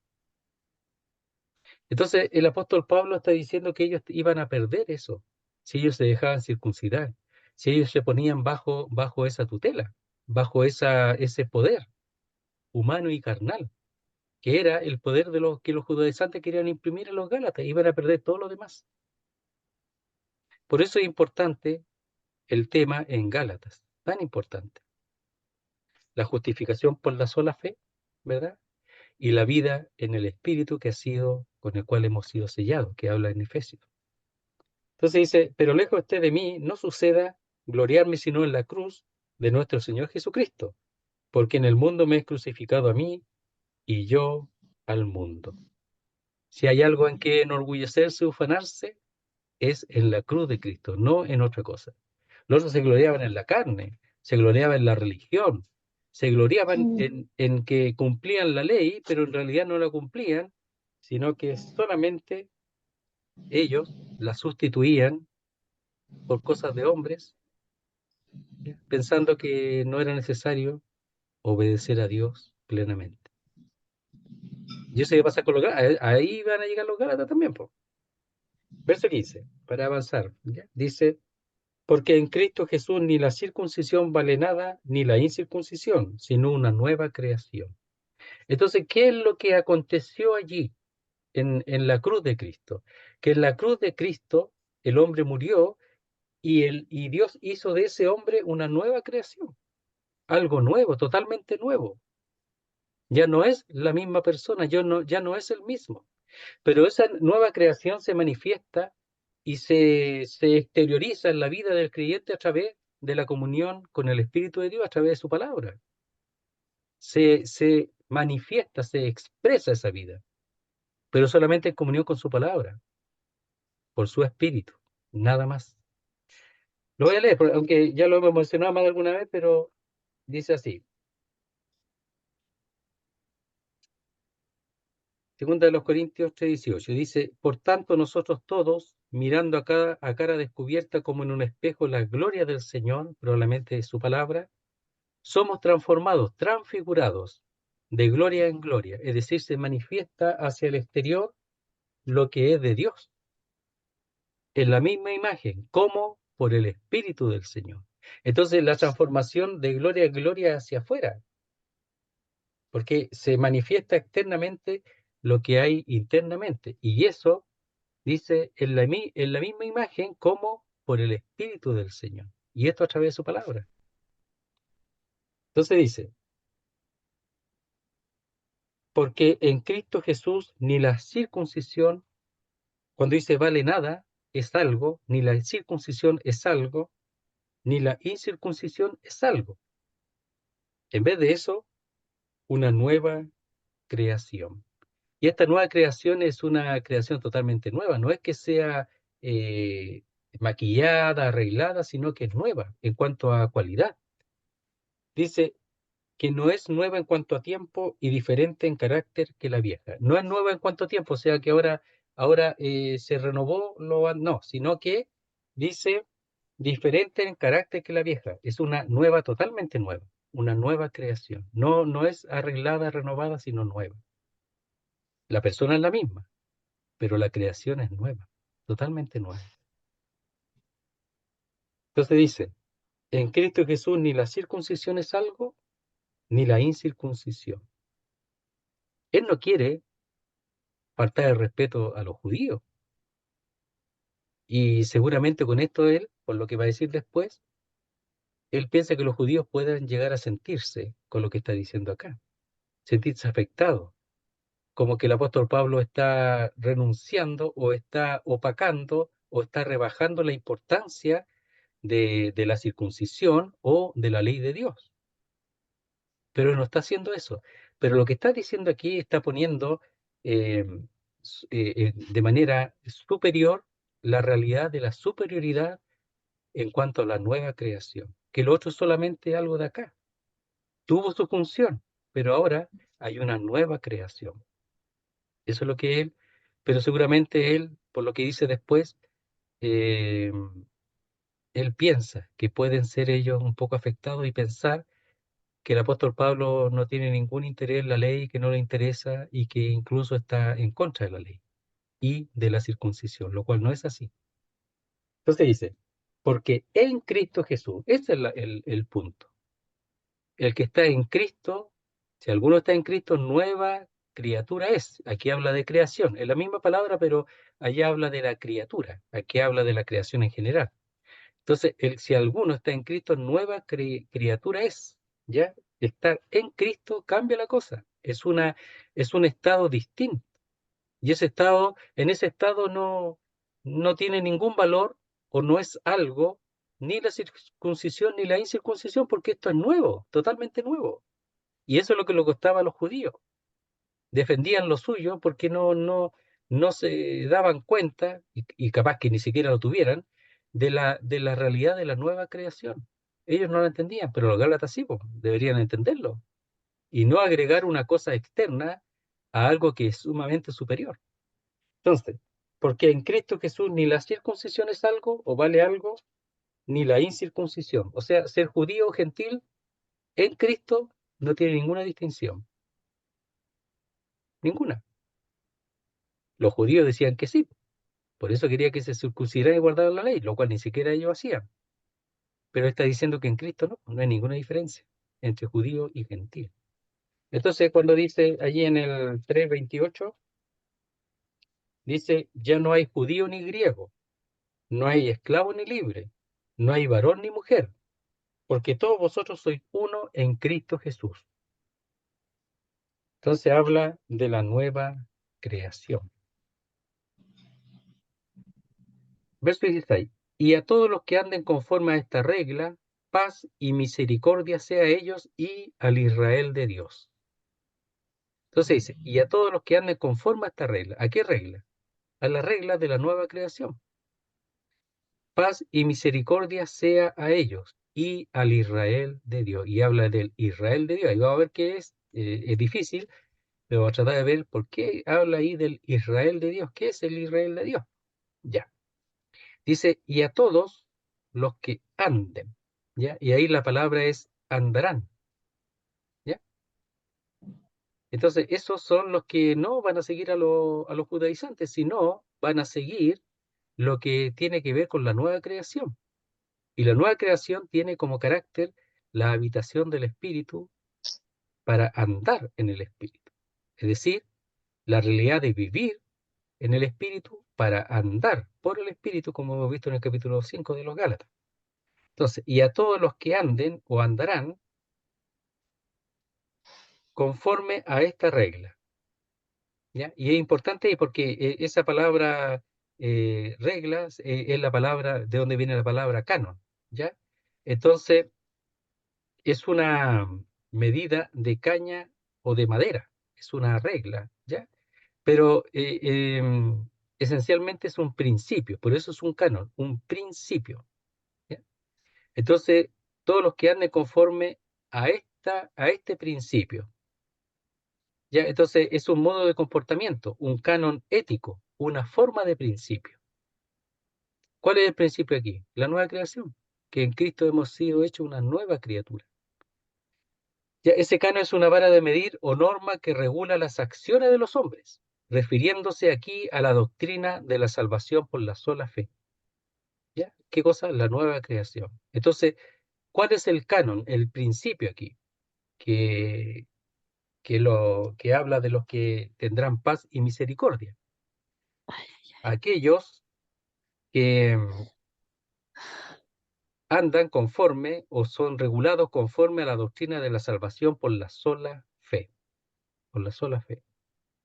Entonces, el apóstol Pablo está diciendo que ellos iban a perder eso si ellos se dejaban circuncidar, si ellos se ponían bajo esa tutela, bajo ese poder humano y carnal. que era el poder de los que los judaizantes querían imprimir en los Gálatas, iban a perder todo lo demás. Por eso es importante el tema en Gálatas, tan importante. La justificación por la sola fe, ¿verdad? Y la vida en el Espíritu que ha sido, con el cual hemos sido sellados, que habla en Efesios. Entonces dice, pero lejos esté de mí, no suceda gloriarme sino en la cruz de nuestro Señor Jesucristo, porque en el mundo me he crucificado a mí y yo al mundo. Si hay algo en que enorgullecerse, ufanarse, es en la cruz de Cristo, no en otra cosa. Los otros se gloriaban en la carne, se gloriaban en la religión, se gloriaban en que cumplían la ley, pero en realidad no la cumplían, sino que solamente ellos la sustituían por cosas de hombres, ¿ya? Pensando que no era necesario obedecer a Dios plenamente. Y eso iba a pasar con los Gálatas. Ahí van a llegar los Gálatas también, po. Verso 15, para avanzar, ¿ya? Dice, porque en Cristo Jesús ni la circuncisión vale nada, ni la incircuncisión, sino una nueva creación. Entonces, ¿qué es lo que aconteció allí en la cruz de Cristo? Que en la cruz de Cristo el hombre murió y Dios hizo de ese hombre una nueva creación, algo nuevo, totalmente nuevo. Ya no es la misma persona, ya no es el mismo. Pero esa nueva creación se manifiesta y se exterioriza en la vida del creyente a través de la comunión con el Espíritu de Dios, a través de su palabra. Se manifiesta, se expresa esa vida, pero solamente en comunión con su palabra, por su Espíritu, nada más. Lo voy a leer, aunque ya lo hemos mencionado más de alguna vez, pero dice así. Segunda de los Corintios 3:18 dice, por tanto nosotros todos, mirando a cara descubierta como en un espejo la gloria del Señor, probablemente de su palabra, somos transformados, transfigurados de gloria en gloria, es decir, se manifiesta hacia el exterior lo que es de Dios, en la misma imagen, como por el Espíritu del Señor. Entonces la transformación de gloria en gloria hacia afuera, porque se manifiesta externamente lo que hay internamente, y eso dice en la misma imagen como por el Espíritu del Señor. Y esto a través de su palabra. Entonces dice, porque en Cristo Jesús ni la circuncisión, cuando dice vale nada, es algo, ni la circuncisión es algo, ni la incircuncisión es algo. En vez de eso, una nueva creación. Y esta nueva creación es una creación totalmente nueva, no es que sea eh, maquillada, arreglada, sino que es nueva en cuanto a cualidad. Dice que no es nueva en cuanto a tiempo y diferente en carácter que la vieja. No es nueva en cuanto a tiempo, o sea que ahora se renovó, no, sino que dice diferente en carácter que la vieja. Es una nueva, totalmente nueva, una nueva creación. No, no es arreglada, renovada, sino nueva. La persona es la misma, pero la creación es nueva, totalmente nueva. Entonces dice, en Cristo Jesús ni la circuncisión es algo, ni la incircuncisión. Él no quiere faltar el respeto a los judíos. Y seguramente con esto él, por lo que va a decir después, él piensa que los judíos puedan llegar a sentirse con lo que está diciendo acá, sentirse afectados, como que el apóstol Pablo está renunciando o está opacando o está rebajando la importancia de la circuncisión o de la ley de Dios. Pero no está haciendo eso. Pero lo que está diciendo aquí está poniendo eh, de manera superior la realidad de la superioridad en cuanto a la nueva creación, que lo otro es solamente algo de acá. Tuvo su función, pero ahora hay una nueva creación. Eso es lo que él, pero seguramente él, por lo que dice después, eh, él piensa que pueden ser ellos un poco afectados y pensar que el apóstol Pablo no tiene ningún interés en la ley, que no le interesa y que incluso está en contra de la ley y de la circuncisión, lo cual no es así. Entonces dice, porque en Cristo Jesús, ese es el punto. El que está en Cristo, si alguno está en Cristo, nueva criatura es. Aquí habla de creación. Es la misma palabra, pero allá habla de la criatura. Aquí habla de la creación en general. Entonces, si alguno está en Cristo, nueva criatura es. ¿Ya? Estar en Cristo cambia la cosa. Es un estado distinto. Y en ese estado no tiene ningún valor o no es algo, ni la circuncisión ni la incircuncisión, porque esto es nuevo, totalmente nuevo. Y eso es lo que le costaba a los judíos. Defendían lo suyo porque no se daban cuenta, y capaz que ni siquiera lo tuvieran, de la realidad de la nueva creación. Ellos no lo entendían, pero los Gálatas sí, pues, deberían entenderlo. Y no agregar una cosa externa a algo que es sumamente superior. Entonces, porque en Cristo Jesús ni la circuncisión es algo o vale algo, ni la incircuncisión. O sea, ser judío o gentil en Cristo no tiene ninguna distinción. Ninguna. Los judíos decían que sí. Por eso quería que se circuncidaran y guardaran la ley, lo cual ni siquiera ellos hacían. Pero está diciendo que en Cristo no hay ninguna diferencia entre judío y gentil. Entonces, cuando dice allí en el 3:28, dice, ya no hay judío ni griego, no hay esclavo ni libre, no hay varón ni mujer, porque todos vosotros sois uno en Cristo Jesús. Entonces habla de la nueva creación. Verso 16. Y a todos los que anden conforme a esta regla, paz y misericordia sea a ellos y al Israel de Dios. Entonces dice, y a todos los que anden conforme a esta regla. ¿A qué regla? A la regla de la nueva creación. Paz y misericordia sea a ellos y al Israel de Dios. Y habla del Israel de Dios. Y vamos a ver qué es difícil, pero vamos a tratar de ver por qué habla ahí del Israel de Dios. ¿Qué es el Israel de Dios? Ya. Dice, y a todos los que anden, ¿ya? Y ahí la palabra es andarán, ¿ya? Entonces, esos son los que no van a seguir a los judaizantes, sino van a seguir lo que tiene que ver con la nueva creación. Y la nueva creación tiene como carácter la habitación del Espíritu para andar en el Espíritu. Es decir, la realidad de vivir en el Espíritu para andar por el Espíritu, como hemos visto en el capítulo 5 de los Gálatas. Entonces, y a todos los que anden o andarán conforme a esta regla, ¿ya? Y es importante porque esa palabra reglas es la palabra, de donde viene la palabra canon, ¿ya? Entonces, es una medida de caña o de madera, es una regla, ¿ya? Pero esencialmente es un principio, por eso es un canon, un principio, ¿ya? Entonces, todos los que anden conforme a este principio, ¿ya? Entonces, es un modo de comportamiento, un canon ético, una forma de principio. ¿Cuál es el principio aquí? La nueva creación, que en Cristo hemos sido hechos una nueva criatura. Ya, ese canon es una vara de medir o norma que regula las acciones de los hombres, refiriéndose aquí a la doctrina de la salvación por la sola fe. ¿Ya? ¿Qué cosa? La nueva creación. Entonces, ¿cuál es el canon, el principio aquí? Que, que habla de los que tendrán paz y misericordia. Aquellos que andan conforme o son regulados conforme a la doctrina de la salvación por la sola fe. Por la sola fe.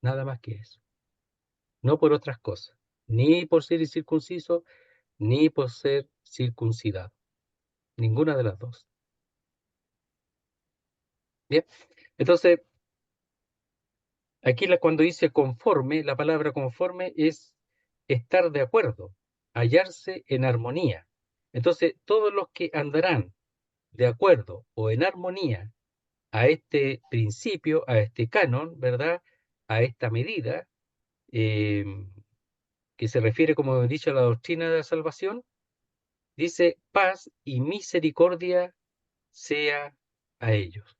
Nada más que eso. No por otras cosas. Ni por ser incircunciso, ni por ser circuncidado. Ninguna de las dos. Bien. Entonces, aquí cuando dice conforme, la palabra conforme es estar de acuerdo, hallarse en armonía. Entonces, todos los que andarán de acuerdo o en armonía a este principio, a este canon, ¿verdad? A esta medida, eh, que se refiere, como he dicho, a la doctrina de la salvación, dice paz y misericordia sea a ellos.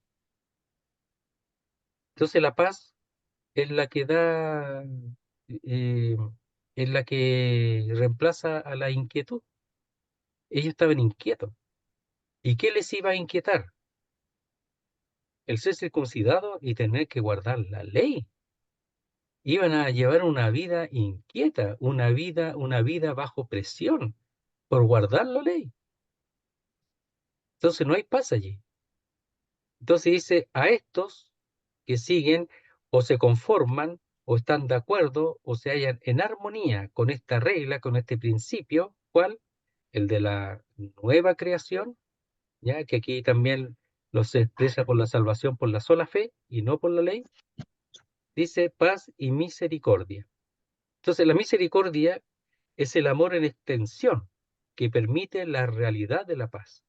Entonces la paz es la que da, eh, es la que reemplaza a la inquietud. Ellos estaban inquietos. ¿Y qué les iba a inquietar? El ser circuncidado y tener que guardar la ley. iban a llevar una vida inquieta, una vida bajo presión por guardar la ley. Entonces no hay paz allí. Entonces dice, a estos que siguen o se conforman o están de acuerdo o se hallan en armonía con esta regla, con este principio, ¿cuál? El de la nueva creación, ya que aquí también lo se expresa por la salvación por la sola fe y no por la ley, dice paz y misericordia. Entonces la misericordia es el amor en extensión que permite la realidad de la paz.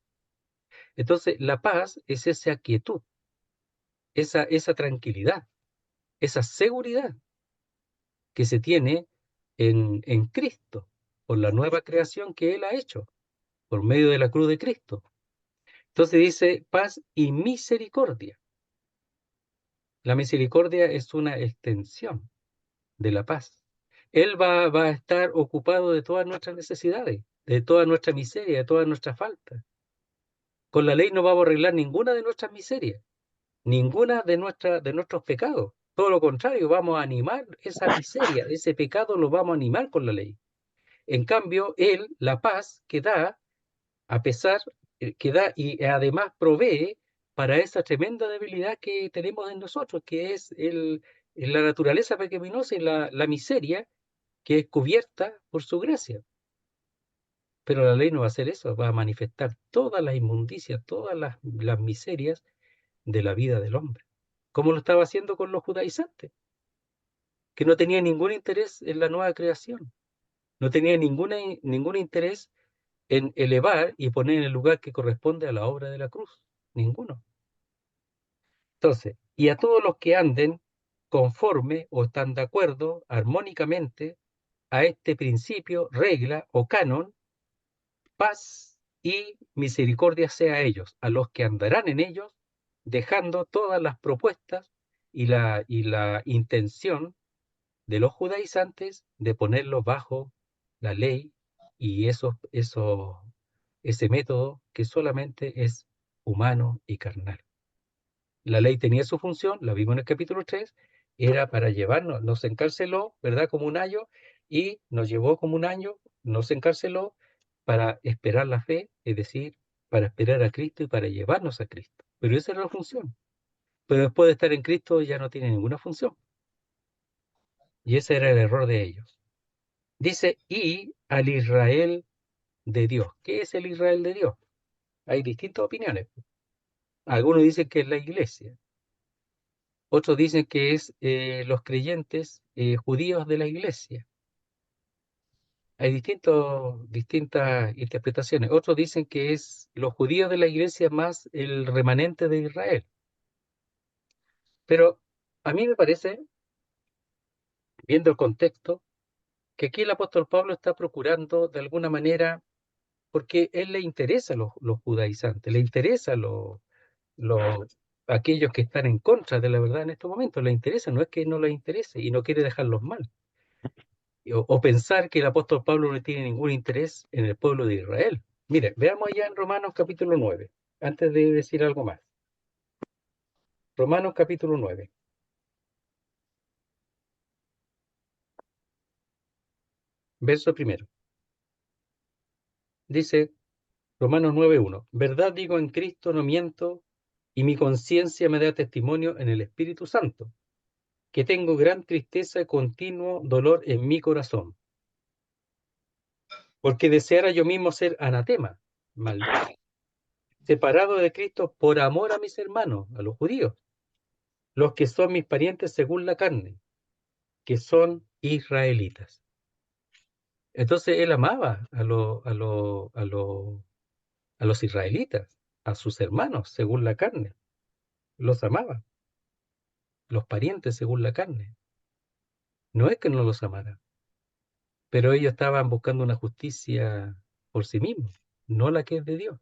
Entonces la paz es esa quietud, esa tranquilidad, esa seguridad que se tiene en Cristo, por la nueva creación que Él ha hecho, por medio de la cruz de Cristo. Entonces dice paz y misericordia. La misericordia es una extensión de la paz. Él va a estar ocupado de todas nuestras necesidades, de toda nuestra miseria, de todas nuestras faltas. Con la ley no vamos a arreglar ninguna de nuestras miserias, ninguna de nuestros pecados. Todo lo contrario, vamos a animar esa miseria, ese pecado lo vamos a animar con la ley. En cambio, Él, la paz que da, a pesar, que da y además provee para esa tremenda debilidad que tenemos en nosotros, que es la naturaleza pecaminosa y la miseria que es cubierta por su gracia. Pero la ley no va a hacer eso, va a manifestar todas las inmundicias, todas las miserias de la vida del hombre, como lo estaba haciendo con los judaizantes, que no tenían ningún interés en la nueva creación, no tenían ningún interés en elevar y poner en el lugar que corresponde a la obra de la cruz, ninguno. Entonces, y a todos los que anden conforme o están de acuerdo armónicamente a este principio, regla o canon, paz y misericordia sea a ellos, a los que andarán en ellos, dejando todas las propuestas y la intención de los judaizantes de ponerlos bajo la ley y ese método que solamente es humano y carnal. La ley tenía su función, la vimos en el capítulo 3, era para llevarnos, nos encarceló, ¿verdad? Como un año, y nos llevó como un año, nos encarceló para esperar la fe, es decir, para esperar a Cristo y para llevarnos a Cristo. Pero esa era la función. Pero después de estar en Cristo ya no tiene ninguna función. Y ese era el error de ellos. Dice, y al Israel de Dios. ¿Qué es el Israel de Dios? Hay distintas opiniones. Algunos dicen que es la iglesia. Otros dicen que es los creyentes judíos de la iglesia. Hay distintas interpretaciones. Otros dicen que es los judíos de la iglesia más el remanente de Israel. Pero a mí me parece, viendo el contexto, que aquí el apóstol Pablo está procurando de alguna manera, porque él le interesa a los judaizantes, le interesa a aquellos que están en contra de la verdad en estos momentos, le interesa, no es que no les interese y no quiere dejarlos mal. O pensar que el apóstol Pablo no tiene ningún interés en el pueblo de Israel. Mire, veamos allá en Romanos capítulo 9, antes de decir algo más. Romanos capítulo 9, verso primero. Dice Romanos 9:1, verdad digo en Cristo, no miento, y mi conciencia me da testimonio en el Espíritu Santo, que tengo gran tristeza y continuo dolor en mi corazón, porque deseara yo mismo ser anatema, maldito, separado de Cristo por amor a mis hermanos, a los judíos, los que son mis parientes según la carne, que son israelitas. Entonces él amaba a los israelitas, a sus hermanos según la carne, los amaba, los parientes según la carne. No es que no los amara, pero ellos estaban buscando una justicia por sí mismos, no la que es de Dios.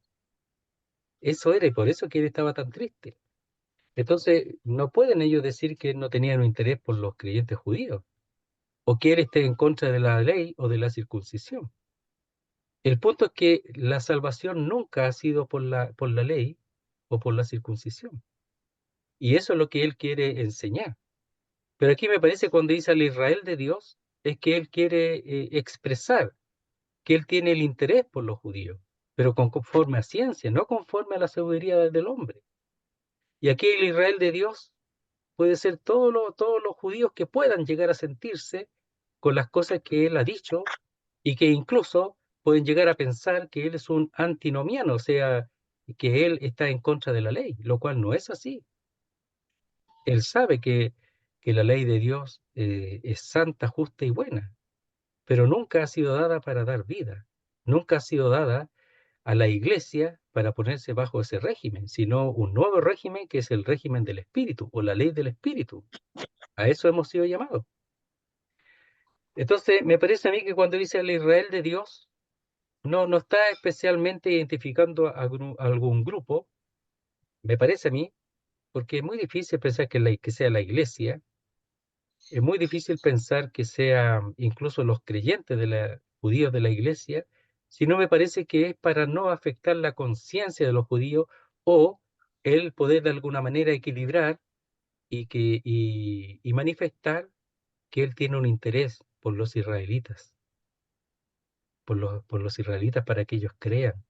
Eso era, y por eso que él estaba tan triste. Entonces, no pueden ellos decir que no tenían un interés por los creyentes judíos, o que él esté en contra de la ley o de la circuncisión. El punto es que la salvación nunca ha sido por la ley o por la circuncisión. Y eso es lo que él quiere enseñar. Pero aquí me parece cuando dice al Israel de Dios, es que él quiere expresar que él tiene el interés por los judíos, pero conforme a ciencia, no conforme a la sabiduría del hombre. Y aquí el Israel de Dios puede ser todos los judíos que puedan llegar a sentirse con las cosas que él ha dicho y que incluso pueden llegar a pensar que él es un antinomiano, o sea, que él está en contra de la ley, lo cual no es así. Él sabe que la ley de Dios es santa, justa y buena, pero nunca ha sido dada para dar vida, nunca ha sido dada a la iglesia para ponerse bajo ese régimen, sino un nuevo régimen que es el régimen del Espíritu o la ley del Espíritu. A eso hemos sido llamados. Entonces, me parece a mí que cuando dice el Israel de Dios, no está especialmente identificando a algún grupo, me parece a mí, porque es muy difícil pensar que sea la iglesia, es muy difícil pensar que sea incluso los creyentes de la judíos de la iglesia, sino me parece que es para no afectar la conciencia de los judíos o el poder de alguna manera equilibrar y manifestar que él tiene un interés por los israelitas, por los israelitas para que ellos crean.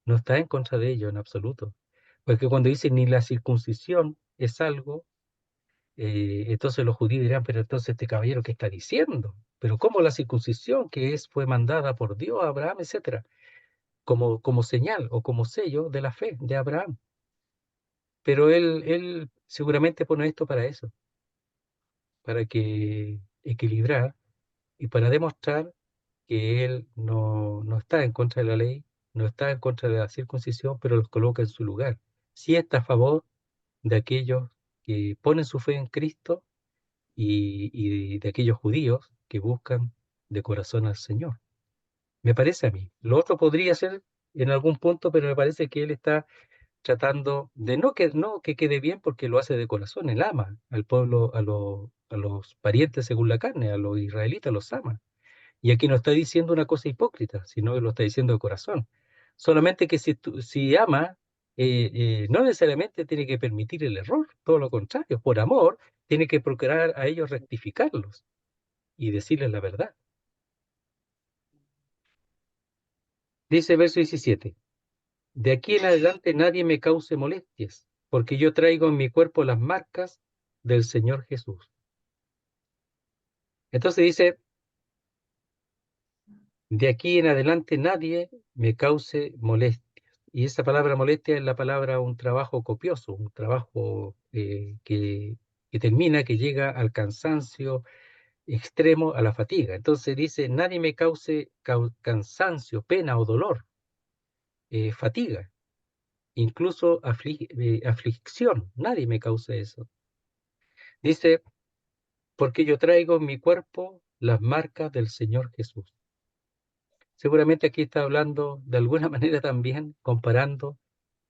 No está en contra de ellos en absoluto. Porque cuando dice ni la circuncisión es algo, entonces los judíos dirán, pero entonces este caballero, ¿qué está diciendo? Pero ¿cómo la circuncisión que fue mandada por Dios a Abraham, etcétera? Como señal o como sello de la fe de Abraham. Pero él seguramente pone esto para eso, para que equilibrar y para demostrar que él no está en contra de la ley, no está en contra de la circuncisión, pero los coloca en su lugar. Sí está a favor de aquellos que ponen su fe en Cristo y de aquellos judíos que buscan de corazón al Señor. Me parece a mí. Lo otro podría ser en algún punto, pero me parece que él está tratando de no que quede bien porque lo hace de corazón. Él ama al pueblo, a los parientes según la carne, a los israelitas los ama. Y aquí no está diciendo una cosa hipócrita, sino que lo está diciendo de corazón. Solamente que si ama, no necesariamente tiene que permitir el error, todo lo contrario, por amor, tiene que procurar a ellos rectificarlos y decirles la verdad. Dice verso 17, de aquí en adelante nadie me cause molestias, porque yo traigo en mi cuerpo las marcas del Señor Jesús. Entonces dice, de aquí en adelante nadie me cause molestias. Y esa palabra molestia es la palabra un trabajo copioso, un trabajo que termina, que llega al cansancio extremo, a la fatiga. Entonces dice, nadie me cause cansancio, pena o dolor, fatiga, incluso aflicción, nadie me cause eso. Dice, porque yo traigo en mi cuerpo las marcas del Señor Jesús. Seguramente aquí está hablando de alguna manera también, comparando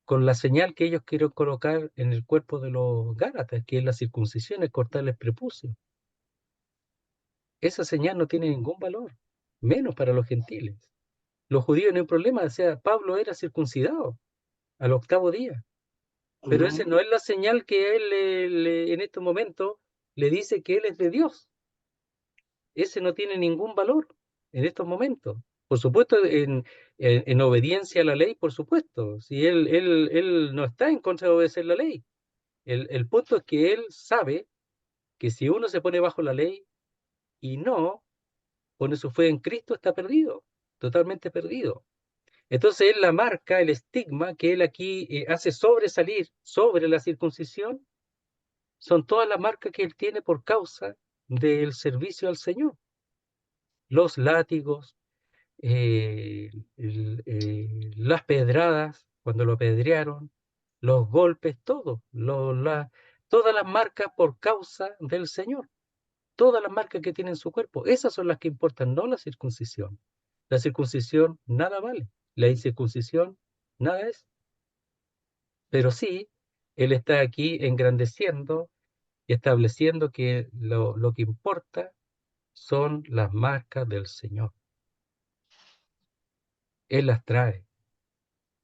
con la señal que ellos quieren colocar en el cuerpo de los Gálatas, que es la circuncisión, es cortarles prepucio. Esa señal no tiene ningún valor, menos para los gentiles. Los judíos no hay problema, o sea, Pablo era circuncidado al octavo día, pero esa no es la señal que él en estos momentos le dice que él es de Dios. Ese no tiene ningún valor en estos momentos. Por supuesto, en obediencia a la ley, por supuesto. Si él no está en contra de obedecer la ley. El punto es que él sabe que si uno se pone bajo la ley y no pone su fe en Cristo, está perdido, totalmente perdido. Entonces él la marca, el estigma que él aquí hace sobresalir sobre la circuncisión, son todas las marcas que él tiene por causa del servicio al Señor. Los látigos, las pedradas, cuando lo apedrearon, los golpes, todas las marcas por causa del Señor, todas las marcas que tiene en su cuerpo, esas son las que importan, no la circuncisión. La circuncisión nada vale, la incircuncisión nada es, pero sí, Él está aquí engrandeciendo y estableciendo que lo que importa son las marcas del Señor. Él las trae.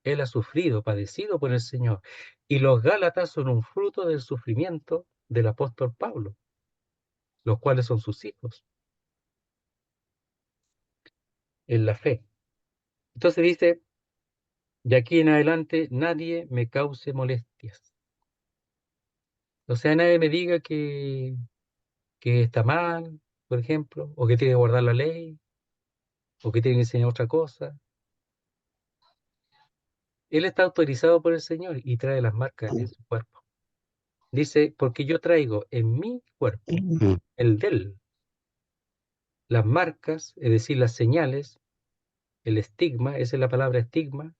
Él ha sufrido, padecido por el Señor. Y los Gálatas son un fruto del sufrimiento del apóstol Pablo. los cuales son sus hijos, en la fe. Entonces dice, de aquí en adelante nadie me cause molestias. O sea, nadie me diga que está mal, por ejemplo, o que tiene que guardar la ley, o que tiene que enseñar otra cosa. Él está autorizado por el Señor y trae las marcas en su cuerpo. Dice, porque yo traigo en mi cuerpo, el de él, las marcas, es decir, las señales, el estigma, esa es la palabra estigma.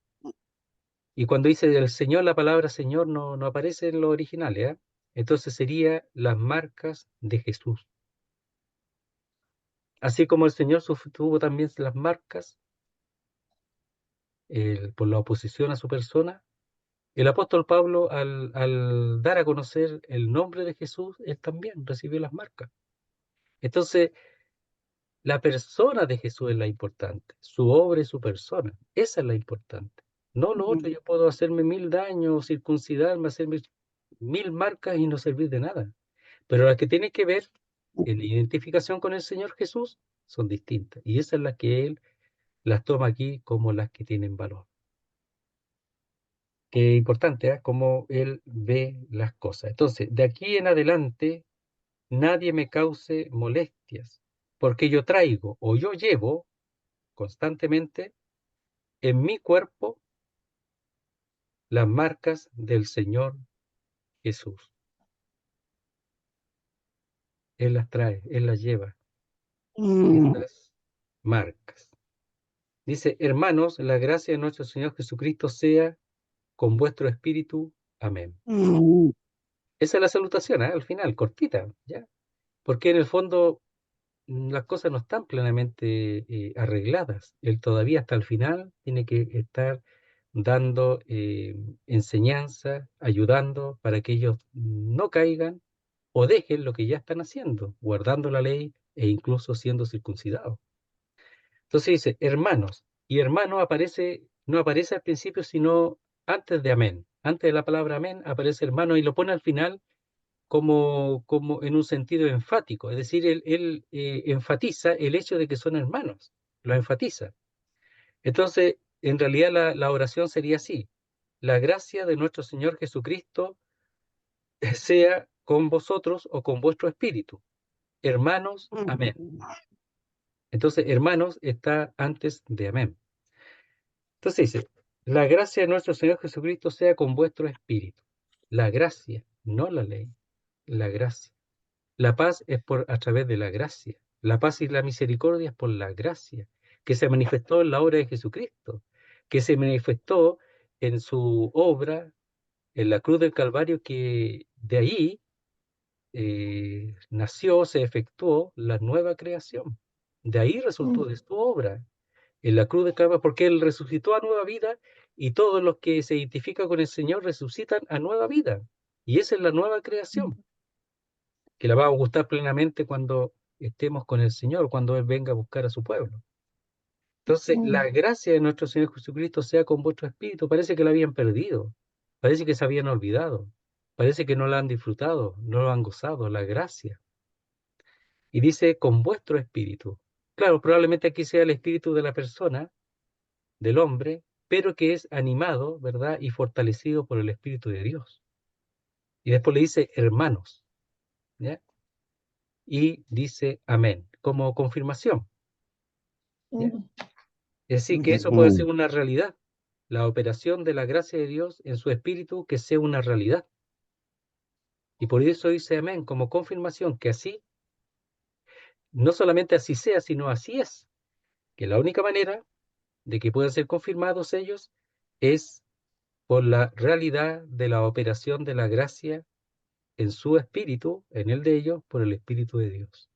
Y cuando dice el Señor, la palabra Señor no aparece en los originales, ¿eh? Entonces sería las marcas de Jesús. Así como el Señor tuvo también las marcas por la oposición a su persona, el apóstol Pablo, al dar a conocer el nombre de Jesús, él también recibió las marcas. Entonces, la persona de Jesús es la importante, su obra y su persona, esa es la importante. No lo otro, yo puedo hacerme 1000 daños, circuncidarme, hacerme 1000 marcas y no servir de nada. Pero las que tienen que ver en la identificación con el Señor Jesús son distintas. Y esas es las que Él las toma aquí como las que tienen valor. Qué importante, ¿eh? Cómo Él ve las cosas. Entonces, de aquí en adelante, nadie me cause molestias, porque yo traigo o yo llevo constantemente en mi cuerpo las marcas del Señor Jesús. Él las trae, Él las lleva, estas marcas. Dice, hermanos, la gracia de nuestro Señor Jesucristo sea con vuestro espíritu. Amén. Esa es la salutación, ¿eh? Al final, cortita, ¿ya? Porque en el fondo las cosas no están plenamente arregladas. Él todavía hasta el final tiene que estar dando enseñanza, ayudando para que ellos no caigan o dejen lo que ya están haciendo, guardando la ley e incluso siendo circuncidados. Entonces dice, hermanos, y hermano aparece, no aparece al principio, sino antes de amén. Antes de la palabra amén aparece hermano y lo pone al final como en un sentido enfático, es decir, él enfatiza el hecho de que son hermanos, lo enfatiza. Entonces, en realidad la oración sería así, la gracia de nuestro Señor Jesucristo sea con vosotros o con vuestro espíritu. Hermanos, amén. Entonces, hermanos está antes de amén. Entonces dice, la gracia de nuestro Señor Jesucristo sea con vuestro espíritu. La gracia, no la ley, la gracia. La paz es a través de la gracia. La paz y la misericordia es por la gracia, que se manifestó en la obra de Jesucristo, que se manifestó en su obra, en la cruz del Calvario, que de ahí nació, se efectuó la nueva creación. De ahí resultó de su obra, en la cruz del Calvario, porque Él resucitó a nueva vida y todos los que se identifican con el Señor resucitan a nueva vida. Y esa es la nueva creación que la vamos a gustar plenamente cuando estemos con el Señor, cuando Él venga a buscar a su pueblo. Entonces, la gracia de nuestro Señor Jesucristo sea con vuestro espíritu. Parece que la habían perdido, parece que se habían olvidado, parece que no la han disfrutado, no lo han gozado, la gracia. Y dice con vuestro espíritu. Claro, probablemente aquí sea el espíritu de la persona, del hombre, pero que es animado, ¿verdad? Y fortalecido por el Espíritu de Dios. Y después le dice hermanos, ¿ya? Y dice amén, como confirmación, ¿ya? Es decir, que eso puede ser una realidad, la operación de la gracia de Dios en su espíritu, que sea una realidad. Y por eso dice amén, como confirmación, que así, no solamente así sea, sino así es, que la única manera de que puedan ser confirmados ellos es por la realidad de la operación de la gracia en su espíritu, en el de ellos, por el Espíritu de Dios.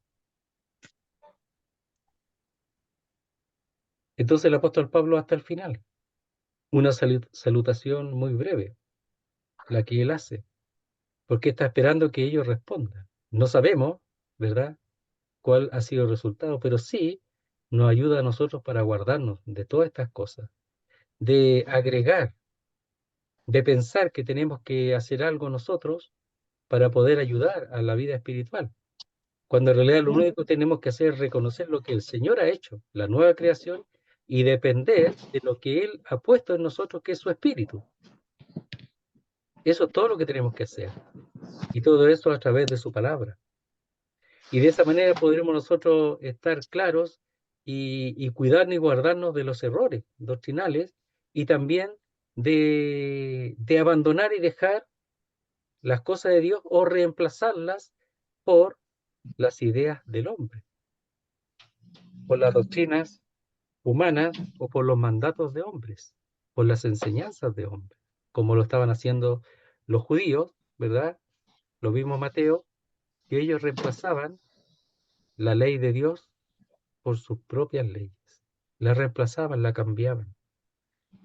Entonces el apóstol Pablo hasta el final, una salutación muy breve, la que él hace, porque está esperando que ellos respondan. No sabemos, ¿verdad?, cuál ha sido el resultado, pero sí nos ayuda a nosotros para guardarnos de todas estas cosas, de agregar, de pensar que tenemos que hacer algo nosotros para poder ayudar a la vida espiritual. cuando en realidad lo único que tenemos que hacer es reconocer lo que el Señor ha hecho, la nueva creación, y depender de lo que Él ha puesto en nosotros, que es su Espíritu. Eso es todo lo que tenemos que hacer. Y todo eso a través de su palabra. Y de esa manera podremos nosotros estar claros y cuidarnos y guardarnos de los errores doctrinales y también de abandonar y dejar las cosas de Dios o reemplazarlas por las ideas del hombre, por las doctrinas humanas o por los mandatos de hombres, por las enseñanzas de hombres, como lo estaban haciendo los judíos, ¿verdad? Lo vimos Mateo, que ellos reemplazaban la ley de Dios por sus propias leyes. La reemplazaban, la cambiaban.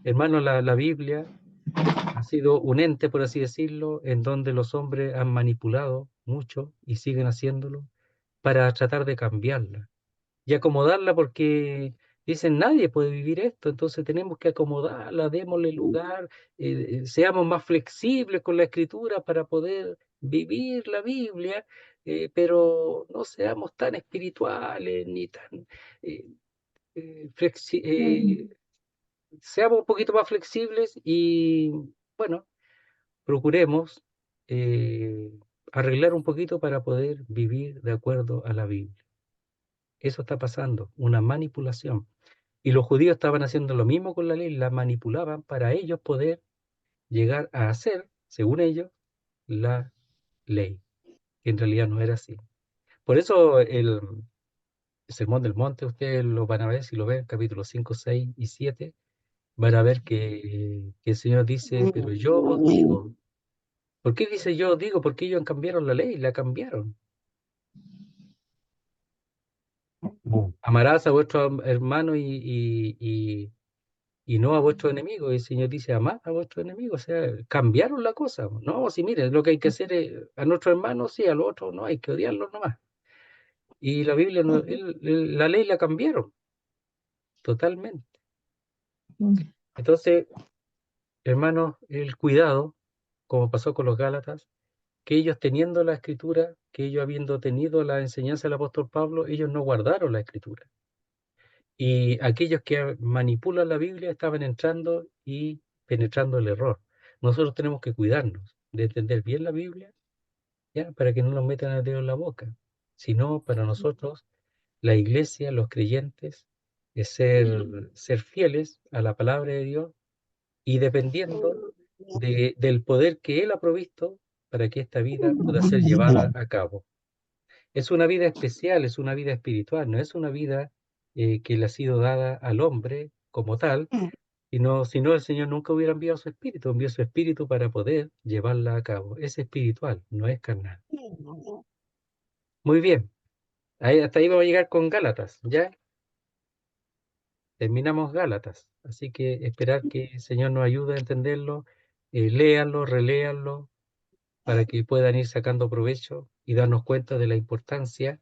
Hermano, la Biblia ha sido un ente, por así decirlo, en donde los hombres han manipulado mucho y siguen haciéndolo para tratar de cambiarla y acomodarla porque dicen nadie puede vivir esto, entonces tenemos que acomodarla, démosle lugar, seamos más flexibles con la escritura para poder vivir la Biblia, pero no seamos tan espirituales ni tan eh, flexi seamos un poquito más flexibles y bueno, procuremos eh, arreglar un poquito para poder vivir de acuerdo a la Biblia. Eso está pasando, una manipulación. Y los judíos estaban haciendo lo mismo con la ley, la manipulaban para ellos poder llegar a hacer, según ellos, la ley, que en realidad no era así. Por eso el Sermón del Monte, ustedes lo van a ver, si lo ven, capítulos 5, 6 y 7, van a ver que el Señor dice, pero yo os digo, ¿por qué dice yo os digo? Porque ellos cambiaron la ley, la cambiaron. Amarás a vuestro hermano y no a vuestro enemigo. Y el Señor dice, amad a vuestro enemigo. O sea, cambiaron la cosa. No, si miren, lo que hay que hacer es, a nuestro hermano sí, al otro no, hay que odiarlo nomás. Y la Biblia, no, la ley la cambiaron totalmente. Entonces, hermanos, el cuidado, como pasó con los Gálatas, que ellos teniendo la escritura, que ellos habiendo tenido la enseñanza del apóstol Pablo, ellos no guardaron la escritura. Y aquellos que manipulan la Biblia estaban entrando y penetrando el error. Nosotros tenemos que cuidarnos de entender bien la Biblia, ¿ya? Para que no nos metan el dedo en la boca. Sino para nosotros, la iglesia, los creyentes, es ser fieles a la palabra de Dios y dependiendo del poder que Él ha provisto para que esta vida pueda ser llevada a cabo. Es una vida especial, es una vida espiritual, no es una vida que le ha sido dada al hombre como tal, sino si no el Señor nunca hubiera envió su espíritu para poder llevarla a cabo. Es espiritual, no es carnal. Muy bien, hasta ahí vamos a llegar con Gálatas, ¿ya? Terminamos Gálatas, así que esperar que el Señor nos ayude a entenderlo, léanlo, reléanlo, para que puedan ir sacando provecho y darnos cuenta de la importancia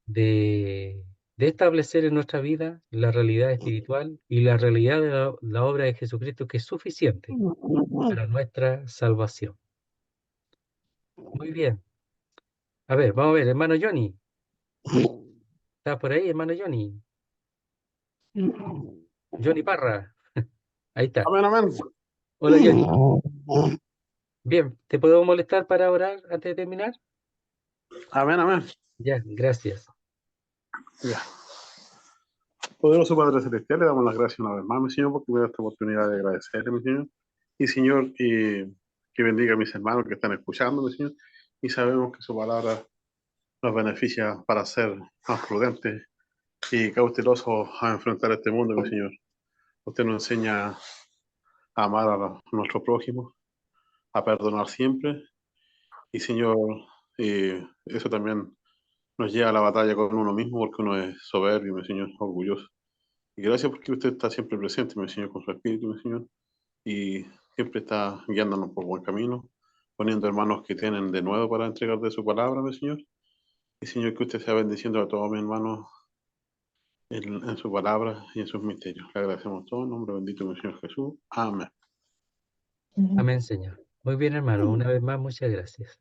de, de establecer en nuestra vida la realidad espiritual y la realidad de la obra de Jesucristo, que es suficiente para nuestra salvación. Muy bien. A ver, vamos a ver, hermano Johnny. ¿Está por ahí, hermano Johnny? Johnny Parra. Ahí está. Amén, amén. Hola, Johnny. Bien, ¿te puedo molestar para orar antes de terminar? Amén, amén. Ya, gracias. Ya. Poderoso Padre Celestial, le damos las gracias una vez más, mi Señor, porque me da esta oportunidad de agradecerle, mi Señor. Y, Señor, que bendiga a mis hermanos que están escuchando, mi Señor. Y sabemos que su palabra nos beneficia para ser más prudentes y cautelosos a enfrentar este mundo, mi Señor. Usted nos enseña a amar a nuestro prójimo, a perdonar siempre. Y, Señor, eso también nos lleva a la batalla con uno mismo, porque uno es soberbio, mi Señor, orgulloso. Y gracias porque usted está siempre presente, mi Señor, con su espíritu, mi Señor, y siempre está guiándonos por buen camino, poniendo hermanos que tienen de nuevo para entregar de su palabra, mi Señor. Y Señor, que usted sea bendiciendo a todos mis hermanos en su palabra y en sus misterios. Le agradecemos todo, en nombre bendito de mi Señor Jesús. Amén. Amén, Señor. Muy bien, hermano. Una vez más, muchas gracias.